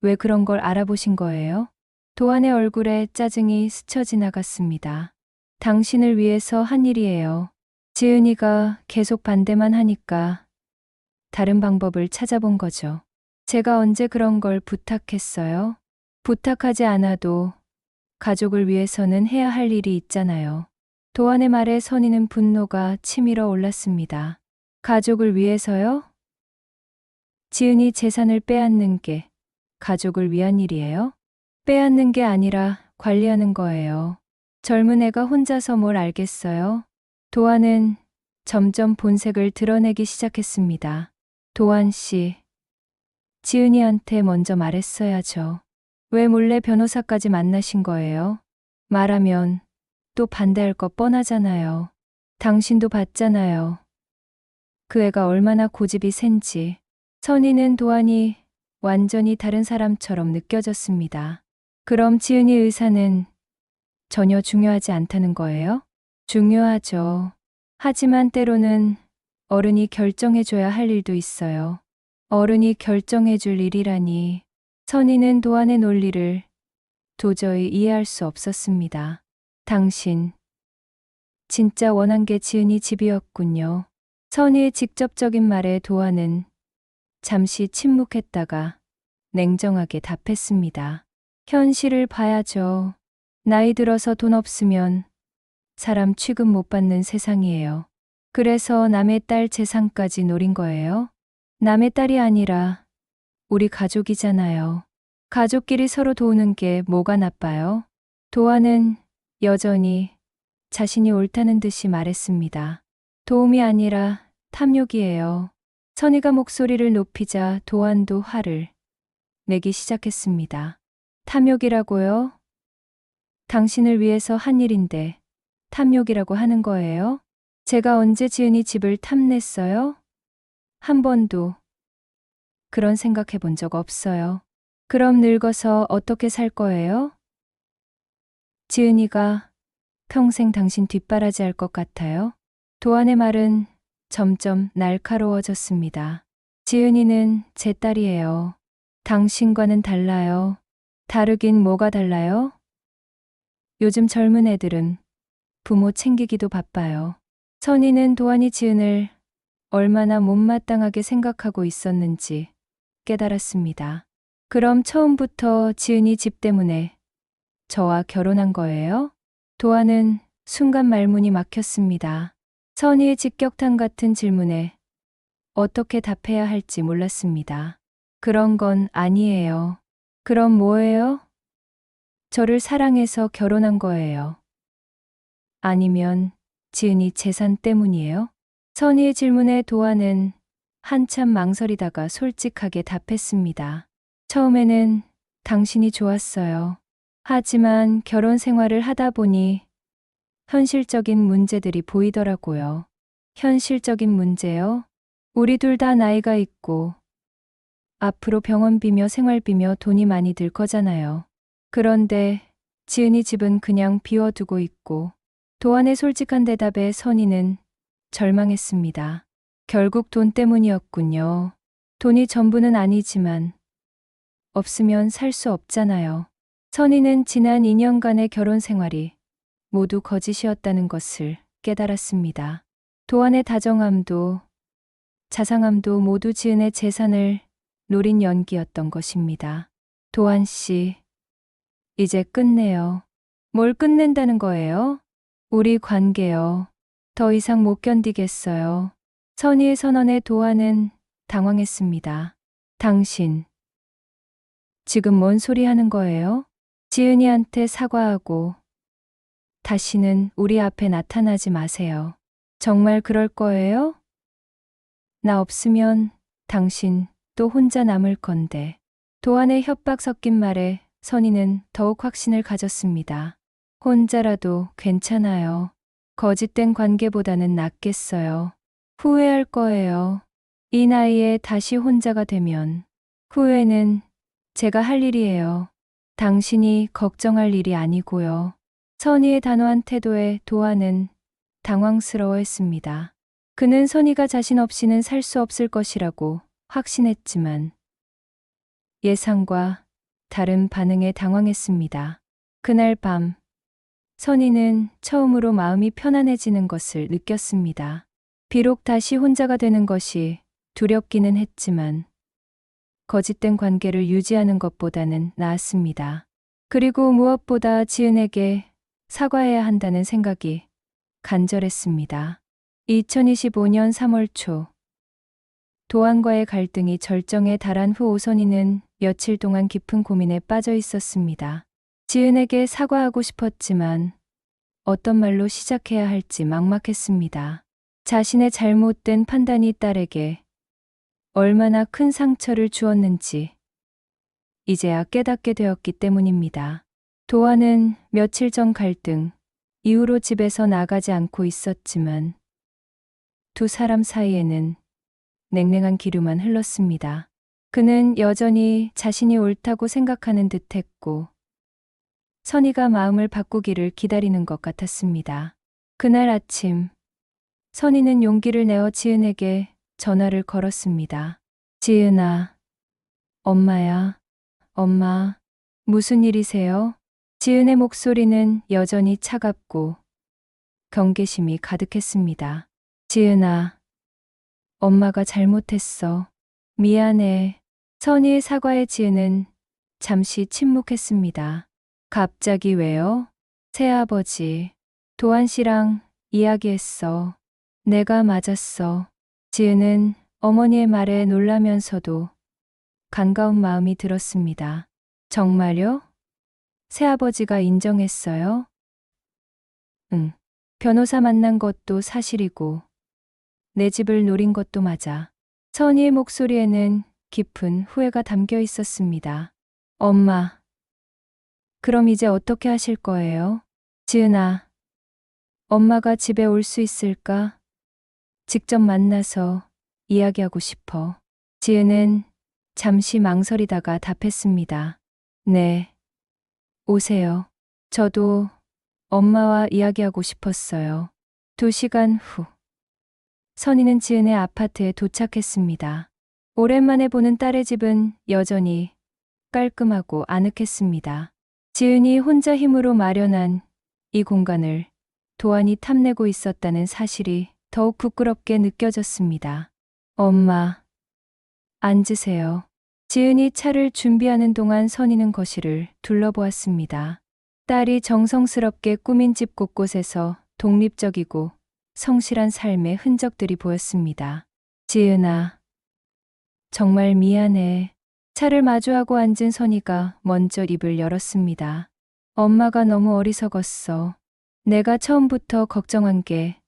왜 그런 걸 알아보신 거예요? 도안의 얼굴에 짜증이 스쳐 지나갔습니다. 당신을 위해서 한 일이에요. 지은이가 계속 반대만 하니까 다른 방법을 찾아본 거죠. 제가 언제 그런 걸 부탁했어요? 부탁하지 않아도 가족을 위해서는 해야 할 일이 있잖아요. 도안의 말에 선희는 분노가 치밀어 올랐습니다. 가족을 위해서요? 지은이 재산을 빼앗는 게 가족을 위한 일이에요? 빼앗는 게 아니라 관리하는 거예요. 젊은 애가 혼자서 뭘 알겠어요? 도안은 점점 본색을 드러내기 시작했습니다. 도안 씨, 지은이한테 먼저 말했어야죠. 왜 몰래 변호사까지 만나신 거예요? 말하면 또 반대할 거 뻔하잖아요. 당신도 봤잖아요. 그 애가 얼마나 고집이 센지. 선희는 도안이 완전히 다른 사람처럼 느껴졌습니다. 그럼 지은이 의사는 전혀 중요하지 않다는 거예요? 중요하죠. 하지만 때로는 어른이 결정해줘야 할 일도 있어요. 어른이 결정해줄 일이라니. 선희는 도안의 논리를 도저히 이해할 수 없었습니다. 당신, 진짜 원한 게 지은이 집이었군요. 선희의 직접적인 말에 도안은 잠시 침묵했다가 냉정하게 답했습니다. 현실을 봐야죠. 나이 들어서 돈 없으면 사람 취급 못 받는 세상이에요. 그래서 남의 딸 재산까지 노린 거예요? 남의 딸이 아니라 우리 가족이잖아요. 가족끼리 서로 도우는 게 뭐가 나빠요? 도안은 여전히 자신이 옳다는 듯이 말했습니다. 도움이 아니라 탐욕이에요. 선희가 목소리를 높이자 도안도 화를 내기 시작했습니다. 탐욕이라고요? 당신을 위해서 한 일인데 탐욕이라고 하는 거예요? 제가 언제 지은이 집을 탐냈어요? 한 번도 그런 생각해 본 적 없어요. 그럼 늙어서 어떻게 살 거예요? 지은이가 평생 당신 뒷바라지 할 것 같아요? 도안의 말은 점점 날카로워졌습니다. 지은이는 제 딸이에요. 당신과는 달라요. 다르긴 뭐가 달라요? 요즘 젊은 애들은 부모 챙기기도 바빠요. 선희는 도안이 지은을 얼마나 못마땅하게 생각하고 있었는지 깨달았습니다. 그럼 처음부터 지은이 집 때문에 저와 결혼한 거예요? 도안은 순간 말문이 막혔습니다. 선희의 직격탄 같은 질문에 어떻게 답해야 할지 몰랐습니다. 그런 건 아니에요. 그럼 뭐예요? 저를 사랑해서 결혼한 거예요. 아니면 지은이 재산 때문이에요? 선희의 질문에 도안은 한참 망설이다가 솔직하게 답했습니다. 처음에는 당신이 좋았어요. 하지만 결혼 생활을 하다 보니 현실적인 문제들이 보이더라고요. 현실적인 문제요? 우리 둘 다 나이가 있고 앞으로 병원비며 생활비며 돈이 많이 들 거잖아요. 그런데 지은이 집은 그냥 비워두고 있고. 도안의 솔직한 대답에 선희는 절망했습니다. 결국 돈 때문이었군요. 돈이 전부는 아니지만 없으면 살 수 없잖아요. 선희는 지난 2년간의 결혼 생활이 모두 거짓이었다는 것을 깨달았습니다. 도안의 다정함도 자상함도 모두 지은의 재산을 노린 연기였던 것입니다. 도안 씨, 이제 끝내요. 뭘 끝낸다는 거예요? 우리 관계요. 더 이상 못 견디겠어요. 선희의 선언에 도안은 당황했습니다. 당신, 지금 뭔 소리 하는 거예요? 지은이한테 사과하고 다시는 우리 앞에 나타나지 마세요. 정말 그럴 거예요? 나 없으면 당신 또 혼자 남을 건데. 도안의 협박 섞인 말에 선희는 더욱 확신을 가졌습니다. 혼자라도 괜찮아요. 거짓된 관계보다는 낫겠어요. 후회할 거예요. 이 나이에 다시 혼자가 되면. 후회는 제가 할 일이에요. 당신이 걱정할 일이 아니고요. 선희의 단호한 태도에 도안은 당황스러워했습니다. 그는 선희가 자신 없이는 살 수 없을 것이라고 확신했지만 예상과 다른 반응에 당황했습니다. 그날 밤 선희는 처음으로 마음이 편안해지는 것을 느꼈습니다. 비록 다시 혼자가 되는 것이 두렵기는 했지만 거짓된 관계를 유지하는 것보다는 나았습니다. 그리고 무엇보다 지은에게 사과해야 한다는 생각이 간절했습니다. 2025년 3월 초 도안과의 갈등이 절정에 달한 후 오선희는 며칠 동안 깊은 고민에 빠져 있었습니다. 지은에게 사과하고 싶었지만 어떤 말로 시작해야 할지 막막했습니다. 자신의 잘못된 판단이 딸에게 얼마나 큰 상처를 주었는지 이제야 깨닫게 되었기 때문입니다. 도안은 며칠 전 갈등 이후로 집에서 나가지 않고 있었지만 두 사람 사이에는 냉랭한 기류만 흘렀습니다. 그는 여전히 자신이 옳다고 생각하는 듯했고 선희가 마음을 바꾸기를 기다리는 것 같았습니다. 그날 아침 선희는 용기를 내어 지은에게 전화를 걸었습니다. 지은아, 엄마야, 엄마, 무슨 일이세요? 지은의 목소리는 여전히 차갑고 경계심이 가득했습니다. 지은아, 엄마가 잘못했어. 미안해. 선희의 사과에 지은은 잠시 침묵했습니다. 갑자기 왜요? 새아버지, 도안 씨랑 이야기했어. 내가 맞았어. 지은은 어머니의 말에 놀라면서도 반가운 마음이 들었습니다. 정말요? 새아버지가 인정했어요? 응. 변호사 만난 것도 사실이고 내 집을 노린 것도 맞아. 선희의 목소리에는 깊은 후회가 담겨 있었습니다. 엄마, 그럼 이제 어떻게 하실 거예요? 지은아, 엄마가 집에 올 수 있을까? 직접 만나서 이야기하고 싶어. 지은은 잠시 망설이다가 답했습니다. 네, 오세요. 저도 엄마와 이야기하고 싶었어요. 2시간 후, 선희는 지은의 아파트에 도착했습니다. 오랜만에 보는 딸의 집은 여전히 깔끔하고 아늑했습니다. 지은이 혼자 힘으로 마련한 이 공간을 도안이 탐내고 있었다는 사실이 더욱 부끄럽게 느껴졌습니다. 엄마, 앉으세요. 지은이 차를 준비하는 동안 선희는 거실을 둘러보았습니다. 딸이 정성스럽게 꾸민 집 곳곳에서 독립적이고 성실한 삶의 흔적들이 보였습니다. 지은아, 정말 미안해. 차를 마주하고 앉은 선희가 먼저 입을 열었습니다. 엄마가 너무 어리석었어. 내가 처음부터 걱정한 게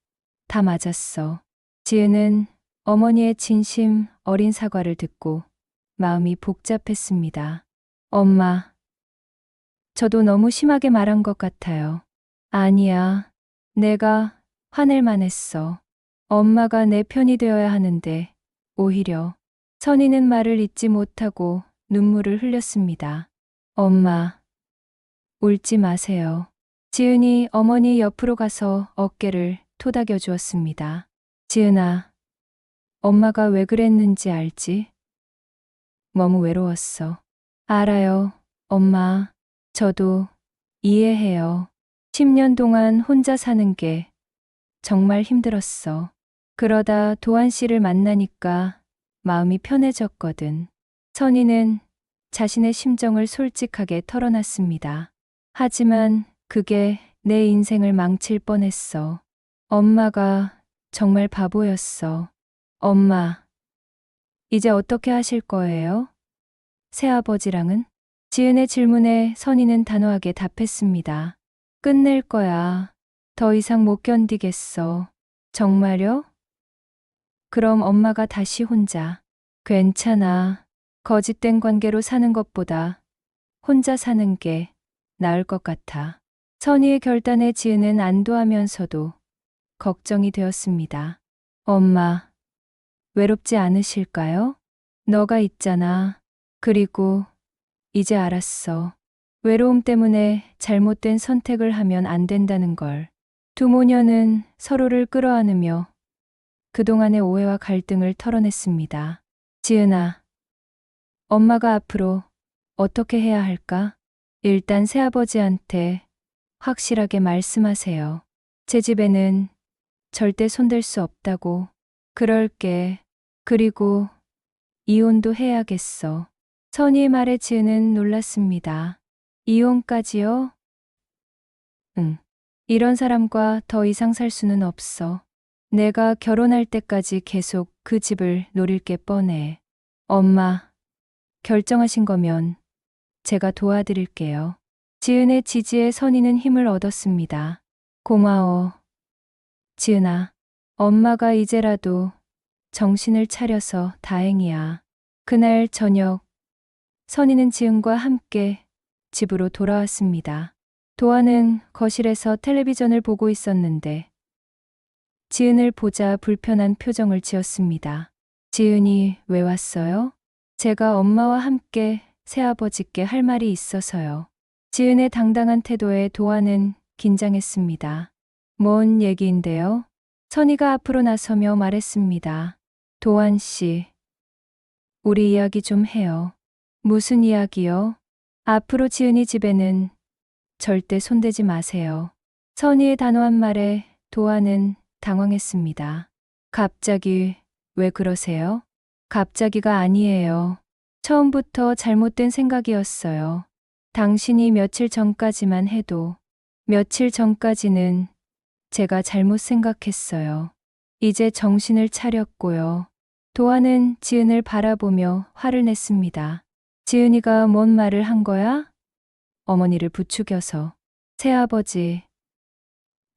다 맞았어. 지은은 어머니의 진심 어린 사과를 듣고 마음이 복잡했습니다. 엄마, 저도 너무 심하게 말한 것 같아요. 아니야, 내가 화낼 만했어. 엄마가 내 편이 되어야 하는데 오히려. 선희는 말을 잇지 못하고 눈물을 흘렸습니다. 엄마, 울지 마세요. 지은이 어머니 옆으로 가서 어깨를 토닥여 주었습니다. 지은아, 엄마가 왜 그랬는지 알지? 너무 외로웠어. 알아요, 엄마. 저도 이해해요. 10년 동안 혼자 사는 게 정말 힘들었어. 그러다 도안 씨를 만나니까 마음이 편해졌거든. 선희는 자신의 심정을 솔직하게 털어놨습니다. 하지만 그게 내 인생을 망칠 뻔했어. 엄마가 정말 바보였어. 엄마, 이제 어떻게 하실 거예요? 새아버지랑은? 지은의 질문에 선희는 단호하게 답했습니다. 끝낼 거야. 더 이상 못 견디겠어. 정말요? 그럼 엄마가 다시 혼자. 괜찮아. 거짓된 관계로 사는 것보다 혼자 사는 게 나을 것 같아. 선희의 결단에 지은은 안도하면서도 걱정이 되었습니다. 엄마, 외롭지 않으실까요? 너가 있잖아. 그리고 이제 알았어. 외로움 때문에 잘못된 선택을 하면 안 된다는 걸. 두 모녀는 서로를 끌어안으며 그동안의 오해와 갈등을 털어냈습니다. 지은아, 엄마가 앞으로 어떻게 해야 할까? 일단 새아버지한테 확실하게 말씀하세요. 제 집에는 절대 손댈 수 없다고. 그럴게. 그리고 이혼도 해야겠어. 선희의 말에 지은은 놀랐습니다. 이혼까지요? 응. 이런 사람과 더 이상 살 수는 없어. 내가 결혼할 때까지 계속 그 집을 노릴 게 뻔해. 엄마, 결정하신 거면 제가 도와드릴게요. 지은의 지지에 선희는 힘을 얻었습니다. 고마워. 지은아, 엄마가 이제라도 정신을 차려서 다행이야. 그날 저녁, 선희는 지은과 함께 집으로 돌아왔습니다. 도아는 거실에서 텔레비전을 보고 있었는데 지은을 보자 불편한 표정을 지었습니다. 지은이 왜 왔어요? 제가 엄마와 함께 새아버지께 할 말이 있어서요. 지은의 당당한 태도에 도아는 긴장했습니다. 뭔 얘기인데요? 선희가 앞으로 나서며 말했습니다. 도안 씨, 우리 이야기 좀 해요. 무슨 이야기요? 앞으로 지은이 집에는 절대 손대지 마세요. 선희의 단호한 말에 도아는 당황했습니다. 갑자기 왜 그러세요? 갑자기가 아니에요. 처음부터 잘못된 생각이었어요. 당신이 며칠 전까지만 해도 며칠 전까지는 제가 잘못 생각했어요. 이제 정신을 차렸고요. 도아는 지은을 바라보며 화를 냈습니다. 지은이가 뭔 말을 한 거야? 어머니를 부추겨서. 새아버지,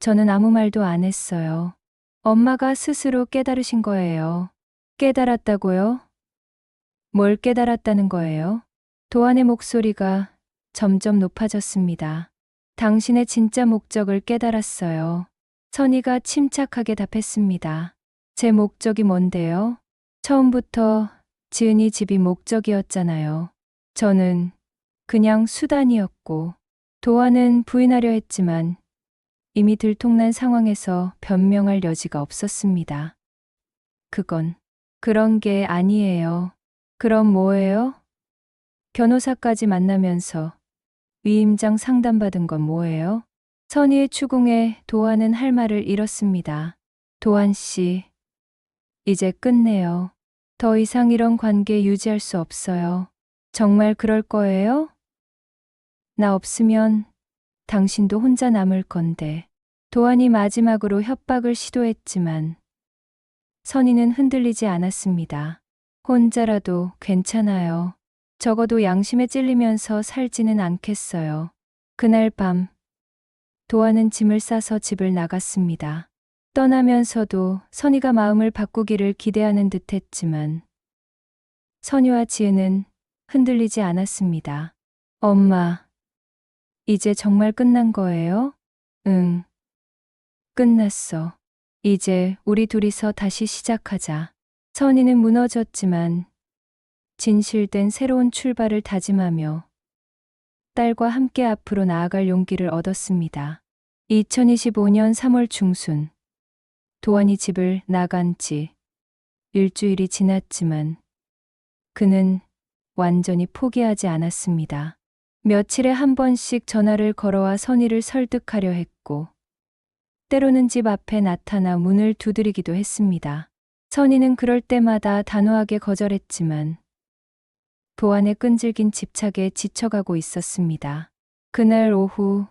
저는 아무 말도 안 했어요. 엄마가 스스로 깨달으신 거예요. 깨달았다고요? 뭘 깨달았다는 거예요? 도안의 목소리가 점점 높아졌습니다. 당신의 진짜 목적을 깨달았어요. 선희가 침착하게 답했습니다. 제 목적이 뭔데요? 처음부터 지은이 집이 목적이었잖아요. 저는 그냥 수단이었고, 도안은 부인하려 했지만 이미 들통난 상황에서 변명할 여지가 없었습니다. 그런 게 아니에요. 그럼 뭐예요? 변호사까지 만나면서 위임장 상담받은 건 뭐예요? 선희의 추궁에 도안은 할 말을 잃었습니다. 도안 씨, 이제 끝내요. 더 이상 이런 관계 유지할 수 없어요. 정말 그럴 거예요? 나 없으면 당신도 혼자 남을 건데. 도안이 마지막으로 협박을 시도했지만 선희는 흔들리지 않았습니다. 혼자라도 괜찮아요. 적어도 양심에 찔리면서 살지는 않겠어요. 그날 밤, 도안은 짐을 싸서 집을 나갔습니다. 떠나면서도 선희가 마음을 바꾸기를 기대하는 듯했지만 선희와 지은은 흔들리지 않았습니다. 엄마, 이제 정말 끝난 거예요? 응, 끝났어. 이제 우리 둘이서 다시 시작하자. 선희는 무너졌지만 진실된 새로운 출발을 다짐하며 딸과 함께 앞으로 나아갈 용기를 얻었습니다. 2025년 3월 중순, 도안이 집을 나간 지 일주일이 지났지만 그는 완전히 포기하지 않았습니다. 며칠에 한 번씩 전화를 걸어와 선희를 설득하려 했고, 때로는 집 앞에 나타나 문을 두드리기도 했습니다. 선희는 그럴 때마다 단호하게 거절했지만 도안의 끈질긴 집착에 지쳐가고 있었습니다. 그날 오후,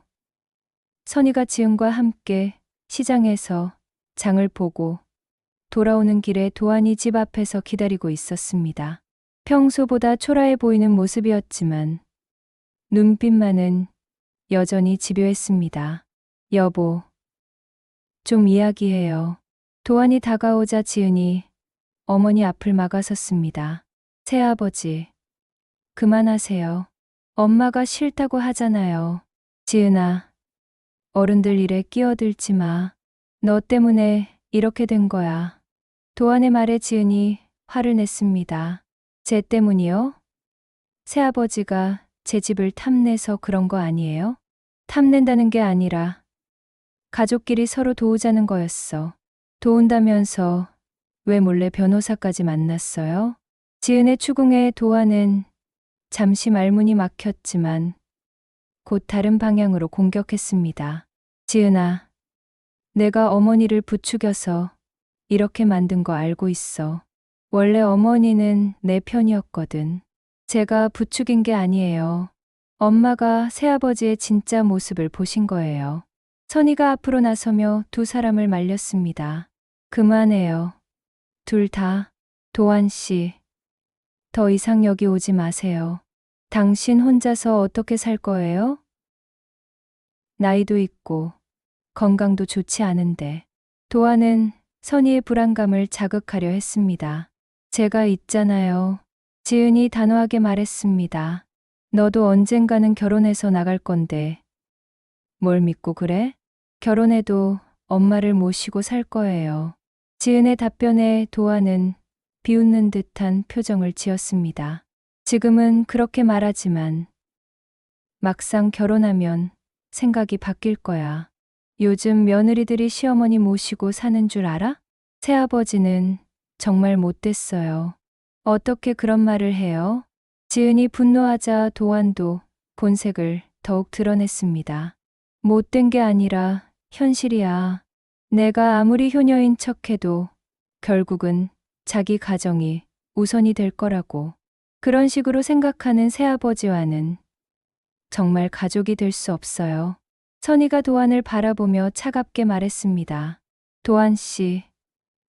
선희가 지은과 함께 시장에서 장을 보고 돌아오는 길에 도안이 집 앞에서 기다리고 있었습니다. 평소보다 초라해 보이는 모습이었지만 눈빛만은 여전히 집요했습니다. 여보, 좀 이야기해요. 도안이 다가오자 지은이 어머니 앞을 막아섰습니다. 새아버지, 그만하세요. 엄마가 싫다고 하잖아요. 지은아, 어른들 일에 끼어들지 마. 너 때문에 이렇게 된 거야. 도안의 말에 지은이 화를 냈습니다. 쟤 때문이요? 새아버지가 제 집을 탐내서 그런 거 아니에요? 탐낸다는 게 아니라 가족끼리 서로 도우자는 거였어. 도운다면서 왜 몰래 변호사까지 만났어요? 지은의 추궁에 도안은 잠시 말문이 막혔지만 곧 다른 방향으로 공격했습니다. 지은아, 내가 어머니를 부추겨서 이렇게 만든 거 알고 있어. 원래 어머니는 내 편이었거든. 제가 부추긴 게 아니에요. 엄마가 새아버지의 진짜 모습을 보신 거예요. 선희가 앞으로 나서며 두 사람을 말렸습니다. 그만해요. 둘 다. 도한 씨, 더 이상 여기 오지 마세요. 당신 혼자서 어떻게 살 거예요? 나이도 있고 건강도 좋지 않은데. 도한은 선희의 불안감을 자극하려 했습니다. 제가 있잖아요. 지은이 단호하게 말했습니다. 너도 언젠가는 결혼해서 나갈 건데. 뭘 믿고 그래? 결혼해도 엄마를 모시고 살 거예요. 지은의 답변에 도한은 비웃는 듯한 표정을 지었습니다. 지금은 그렇게 말하지만 막상 결혼하면 생각이 바뀔 거야. 요즘 며느리들이 시어머니 모시고 사는 줄 알아? 새아버지는 정말 못됐어요. 어떻게 그런 말을 해요? 지은이 분노하자 도한도 본색을 더욱 드러냈습니다. 못된 게 아니라 현실이야. 내가 아무리 효녀인 척해도 결국은 자기 가정이 우선이 될 거라고. 그런 식으로 생각하는 새아버지와는 정말 가족이 될 수 없어요. 선희가 도한을 바라보며 차갑게 말했습니다. 도한 씨,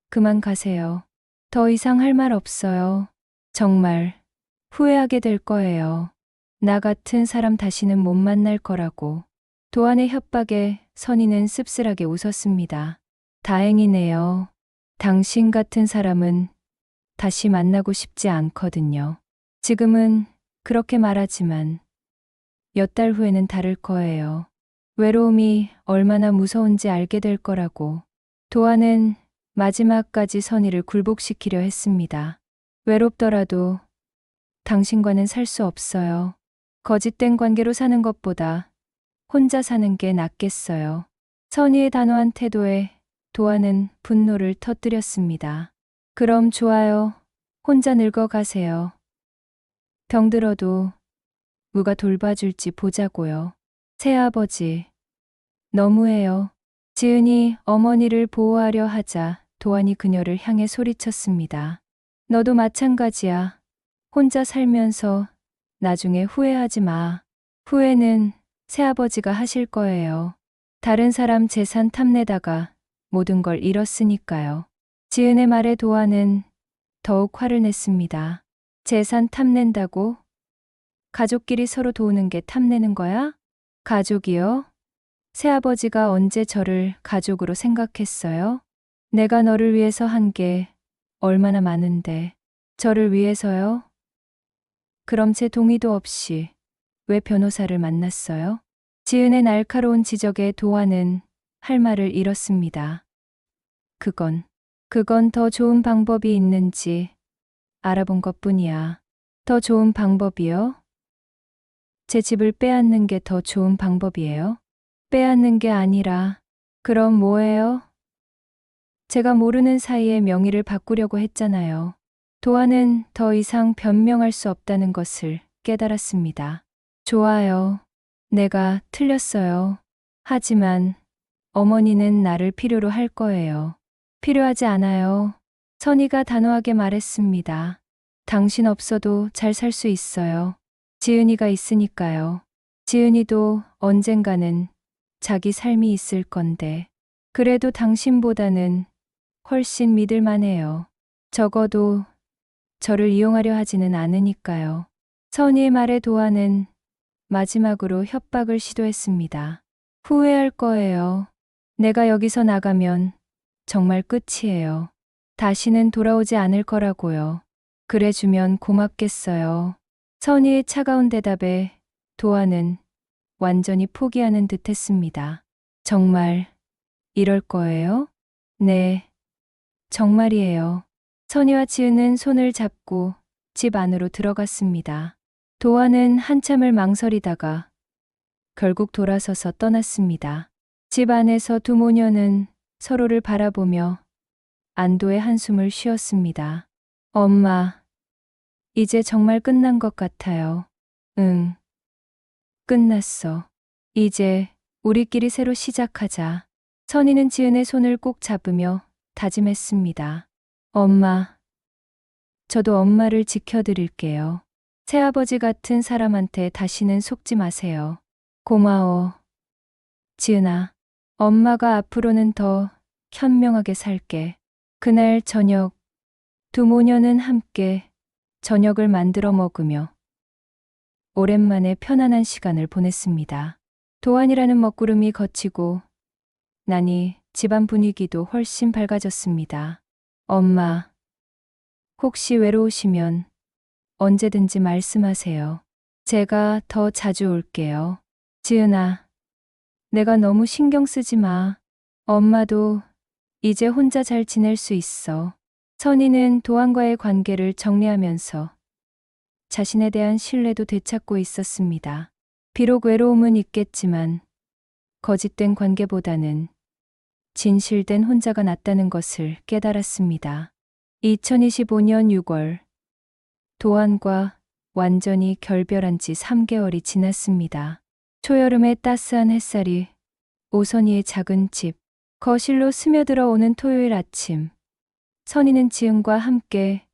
그만 가세요. 더 이상 할 말 없어요. 정말 후회하게 될 거예요. 나 같은 사람 다시는 못 만날 거라고. 도한의 협박에 선희는 씁쓸하게 웃었습니다. 다행이네요. 당신 같은 사람은 다시 만나고 싶지 않거든요. 지금은 그렇게 말하지만 몇 달 후에는 다를 거예요. 외로움이 얼마나 무서운지 알게 될 거라고. 도한은 마지막까지 선희를 굴복시키려 했습니다. 외롭더라도 당신과는 살 수 없어요. 거짓된 관계로 사는 것보다 혼자 사는 게 낫겠어요. 선희의 단호한 태도에 도한은 분노를 터뜨렸습니다. 그럼 좋아요. 혼자 늙어가세요. 병들어도 누가 돌봐줄지 보자고요. 새아버지, 너무해요. 지은이 어머니를 보호하려 하자 도한이 그녀를 향해 소리쳤습니다. 너도 마찬가지야. 혼자 살면서 나중에 후회하지 마. 후회는 새아버지가 하실 거예요. 다른 사람 재산 탐내다가 모든 걸 잃었으니까요. 지은의 말에 도한은 더욱 화를 냈습니다. 재산 탐낸다고? 가족끼리 서로 도우는 게 탐내는 거야? 가족이요? 새아버지가 언제 저를 가족으로 생각했어요? 내가 너를 위해서 한 게 얼마나 많은데. 저를 위해서요? 그럼 제 동의도 없이 왜 변호사를 만났어요? 지은의 날카로운 지적에 도한은 할 말을 잃었습니다. 그건 더 좋은 방법이 있는지 알아본 것뿐이야. 더 좋은 방법이요? 제 집을 빼앗는 게 더 좋은 방법이에요? 빼앗는 게 아니라, 그럼 뭐예요? 제가 모르는 사이에 명의를 바꾸려고 했잖아요. 도한은 더 이상 변명할 수 없다는 것을 깨달았습니다. 좋아요. 내가 틀렸어요. 하지만 어머니는 나를 필요로 할 거예요. 필요하지 않아요. 선희가 단호하게 말했습니다. 당신 없어도 잘 살 수 있어요. 지은이가 있으니까요. 지은이도 언젠가는 자기 삶이 있을 건데. 그래도 당신보다는 훨씬 믿을 만해요. 적어도 저를 이용하려 하지는 않으니까요. 선희의 말에 도한은 마지막으로 협박을 시도했습니다. 후회할 거예요. 내가 여기서 나가면 정말 끝이에요. 다시는 돌아오지 않을 거라고요. 그래주면 고맙겠어요. 선희의 차가운 대답에 도한은 완전히 포기하는 듯 했습니다. 정말 이럴 거예요? 네, 정말이에요. 선희와 지은은 손을 잡고 집 안으로 들어갔습니다. 도한은 한참을 망설이다가 결국 돌아서서 떠났습니다. 집 안에서 두 모녀는 서로를 바라보며 안도의 한숨을 쉬었습니다. 엄마, 이제 정말 끝난 것 같아요. 응, 끝났어. 이제 우리끼리 새로 시작하자. 선희는 지은의 손을 꼭 잡으며 다짐했습니다. 엄마, 저도 엄마를 지켜드릴게요. 새아버지 같은 사람한테 다시는 속지 마세요. 고마워. 지은아, 엄마가 앞으로는 더 현명하게 살게. 그날 저녁 두 모녀는 함께 저녁을 만들어 먹으며 오랜만에 편안한 시간을 보냈습니다. 도안이라는 먹구름이 걷히고 나니 집안 분위기도 훨씬 밝아졌습니다. 엄마, 혹시 외로우시면 언제든지 말씀하세요. 제가 더 자주 올게요. 지은아, 내가 너무 신경 쓰지 마. 엄마도 이제 혼자 잘 지낼 수 있어. 선희는 도안과의 관계를 정리하면서 자신에 대한 신뢰도 되찾고 있었습니다. 비록 외로움은 있겠지만 거짓된 관계보다는 진실된 혼자가 낫다는 것을 깨달았습니다. 2025년 6월 도안과 완전히 결별한 지 3개월이 지났습니다. 초여름의 따스한 햇살이 오선희의 작은 집 거실로 스며들어 오는 토요일 아침, 선희는 지은과 함께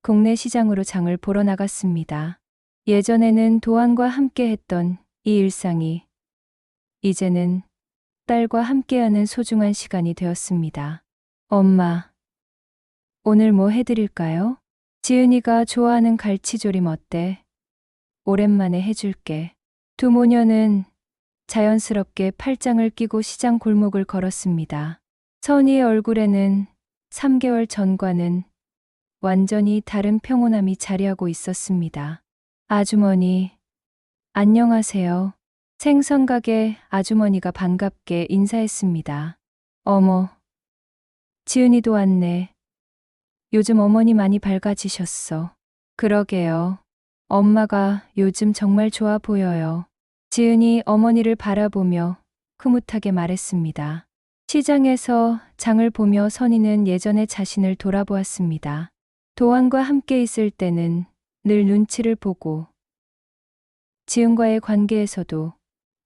국내 시장으로 장을 보러 나갔습니다. 예전에는 도안과 함께 했던 이 일상이 이제는 딸과 함께하는 소중한 시간이 되었습니다. 엄마, 오늘 뭐 해드릴까요? 지은이가 좋아하는 갈치조림 어때? 오랜만에 해줄게. 두 모녀는 자연스럽게 팔짱을 끼고 시장 골목을 걸었습니다. 선희의 얼굴에는 3개월 전과는 완전히 다른 평온함이 자리하고 있었습니다. 아주머니, 안녕하세요. 생선가게 아주머니가 반갑게 인사했습니다. 어머, 지은이도 왔네. 요즘 어머니 많이 밝아지셨어. 그러게요. 엄마가 요즘 정말 좋아 보여요. 지은이 어머니를 바라보며 흐뭇하게 말했습니다. 시장에서 장을 보며 선희는 예전의 자신을 돌아보았습니다. 도안과 함께 있을 때는 늘 눈치를 보고 지은과의 관계에서도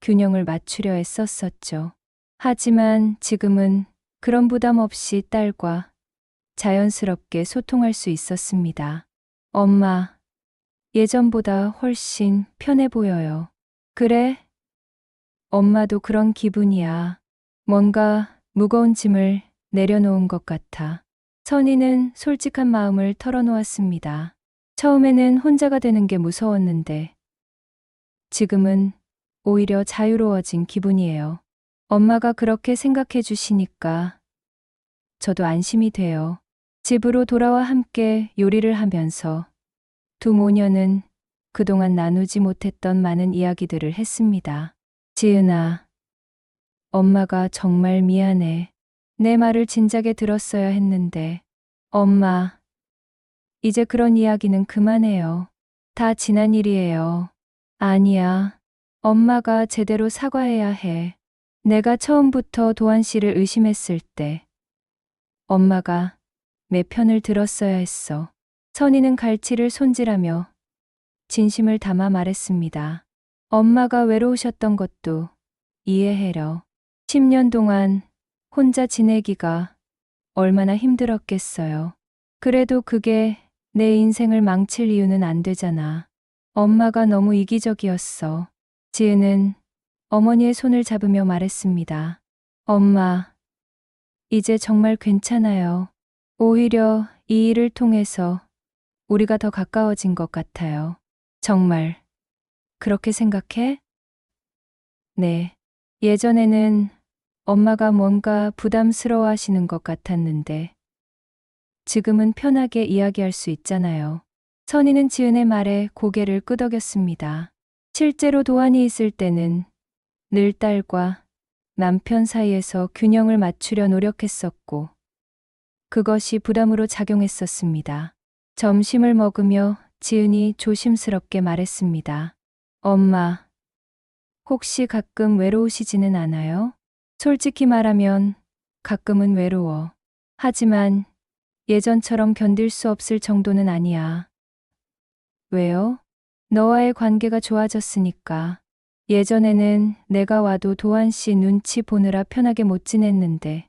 균형을 맞추려 애썼었죠. 하지만 지금은 그런 부담 없이 딸과 자연스럽게 소통할 수 있었습니다. 엄마, 예전보다 훨씬 편해 보여요. 그래? 엄마도 그런 기분이야. 뭔가 무거운 짐을 내려놓은 것 같아. 선희는 솔직한 마음을 털어놓았습니다. 처음에는 혼자가 되는 게 무서웠는데 지금은 오히려 자유로워진 기분이에요. 엄마가 그렇게 생각해 주시니까 저도 안심이 돼요. 집으로 돌아와 함께 요리를 하면서 두 모녀는 그동안 나누지 못했던 많은 이야기들을 했습니다. 지은아, 엄마가 정말 미안해. 내 말을 진작에 들었어야 했는데. 엄마, 이제 그런 이야기는 그만해요. 다 지난 일이에요. 아니야. 엄마가 제대로 사과해야 해. 내가 처음부터 도안 씨를 의심했을 때 엄마가 내 편을 들었어야 했어. 선희는 갈치를 손질하며 진심을 담아 말했습니다. 엄마가 외로우셨던 것도 이해해요. 10년 동안 혼자 지내기가 얼마나 힘들었겠어요. 그래도 그게 내 인생을 망칠 이유는 안 되잖아. 엄마가 너무 이기적이었어. 지은은 어머니의 손을 잡으며 말했습니다. 엄마, 이제 정말 괜찮아요. 오히려 이 일을 통해서 우리가 더 가까워진 것 같아요. 정말 그렇게 생각해? 네. 예전에는 엄마가 뭔가 부담스러워 하시는 것 같았는데 지금은 편하게 이야기할 수 있잖아요. 선희는 지은의 말에 고개를 끄덕였습니다. 실제로 도안이 있을 때는 늘 딸과 남편 사이에서 균형을 맞추려 노력했었고 그것이 부담으로 작용했었습니다. 점심을 먹으며 지은이 조심스럽게 말했습니다. 엄마, 혹시 가끔 외로우시지는 않아요? 솔직히 말하면 가끔은 외로워. 하지만 예전처럼 견딜 수 없을 정도는 아니야. 왜요? 너와의 관계가 좋아졌으니까. 예전에는 내가 와도 도안 씨 눈치 보느라 편하게 못 지냈는데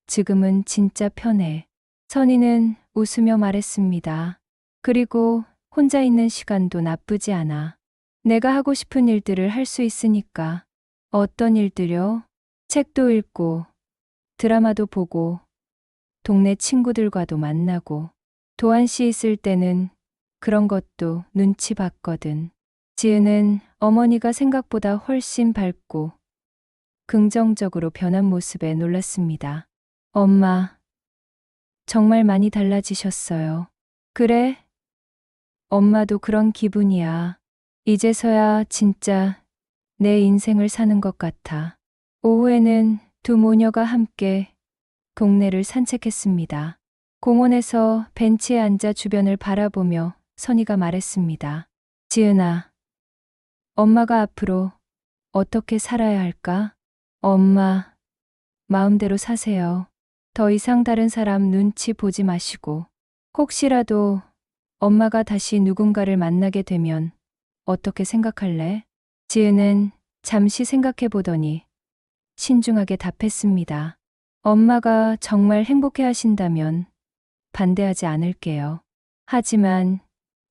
지금은 진짜 편해. 선희는 웃으며 말했습니다. 그리고 혼자 있는 시간도 나쁘지 않아. 내가 하고 싶은 일들을 할 수 있으니까. 어떤 일들요? 책도 읽고, 드라마도 보고, 동네 친구들과도 만나고 도한 씨 있을 때는 그런 것도 눈치 봤거든. 지은은 어머니가 생각보다 훨씬 밝고 긍정적으로 변한 모습에 놀랐습니다. 엄마, 정말 많이 달라지셨어요. 그래? 엄마도 그런 기분이야. 이제서야 진짜 내 인생을 사는 것 같아. 오후에는 두 모녀가 함께 동네를 산책했습니다. 공원에서 벤치에 앉아 주변을 바라보며 선희가 말했습니다. 지은아, 엄마가 앞으로 어떻게 살아야 할까? 엄마, 마음대로 사세요. 더 이상 다른 사람 눈치 보지 마시고, 혹시라도 엄마가 다시 누군가를 만나게 되면 어떻게 생각할래? 지은은 잠시 생각해 보더니 신중하게 답했습니다. 엄마가 정말 행복해 하신다면 반대하지 않을게요. 하지만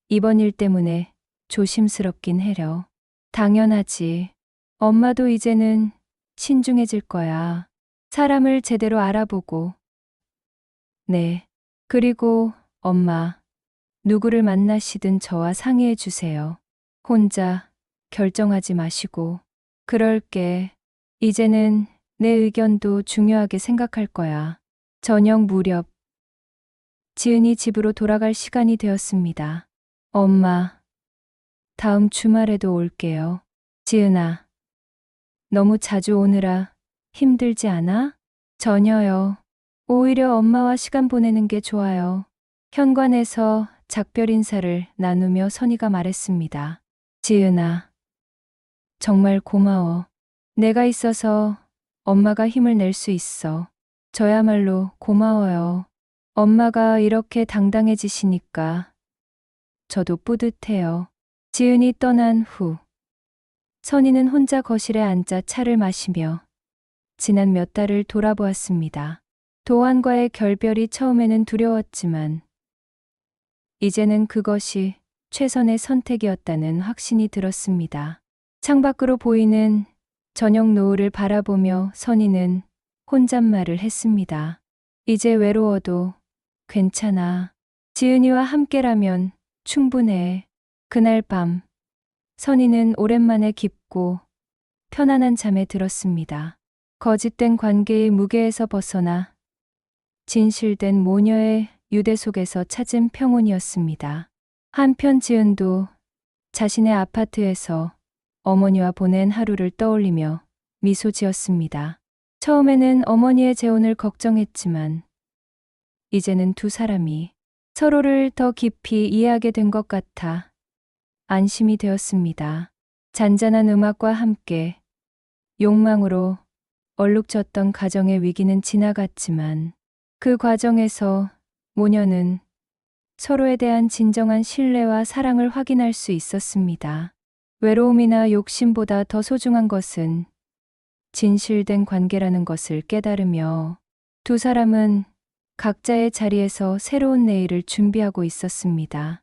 이번 일 때문에 조심스럽긴 해요. 당연하지. 엄마도 이제는 신중해질 거야. 사람을 제대로 알아보고. 네. 그리고 엄마, 누구를 만나시든 저와 상의해 주세요. 혼자 결정하지 마시고. 그럴게. 이제는 내 의견도 중요하게 생각할 거야. 저녁 무렵, 지은이 집으로 돌아갈 시간이 되었습니다. 엄마, 다음 주말에도 올게요. 지은아, 너무 자주 오느라 힘들지 않아? 전혀요. 오히려 엄마와 시간 보내는 게 좋아요. 현관에서 작별 인사를 나누며 선희가 말했습니다. 지은아, 정말 고마워. 내가 있어서 엄마가 힘을 낼 수 있어. 저야말로 고마워요. 엄마가 이렇게 당당해지시니까 저도 뿌듯해요. 지은이 떠난 후, 선희는 혼자 거실에 앉아 차를 마시며 지난 몇 달을 돌아보았습니다. 도안과의 결별이 처음에는 두려웠지만 이제는 그것이 최선의 선택이었다는 확신이 들었습니다. 창밖으로 보이는 저녁 노을을 바라보며 선희는 혼잣말을 했습니다. 이제 외로워도 괜찮아. 지은이와 함께라면 충분해. 그날 밤, 선희는 오랜만에 깊고 편안한 잠에 들었습니다. 거짓된 관계의 무게에서 벗어나 진실된 모녀의 유대 속에서 찾은 평온이었습니다. 한편 지은도 자신의 아파트에서 어머니와 보낸 하루를 떠올리며 미소 지었습니다. 처음에는 어머니의 재혼을 걱정했지만 이제는 두 사람이 서로를 더 깊이 이해하게 된 것 같아 안심이 되었습니다. 잔잔한 음악과 함께 욕망으로 얼룩졌던 가정의 위기는 지나갔지만 그 과정에서 모녀는 서로에 대한 진정한 신뢰와 사랑을 확인할 수 있었습니다. 외로움이나 욕심보다 더 소중한 것은 진실된 관계라는 것을 깨달으며 두 사람은 각자의 자리에서 새로운 내일을 준비하고 있었습니다.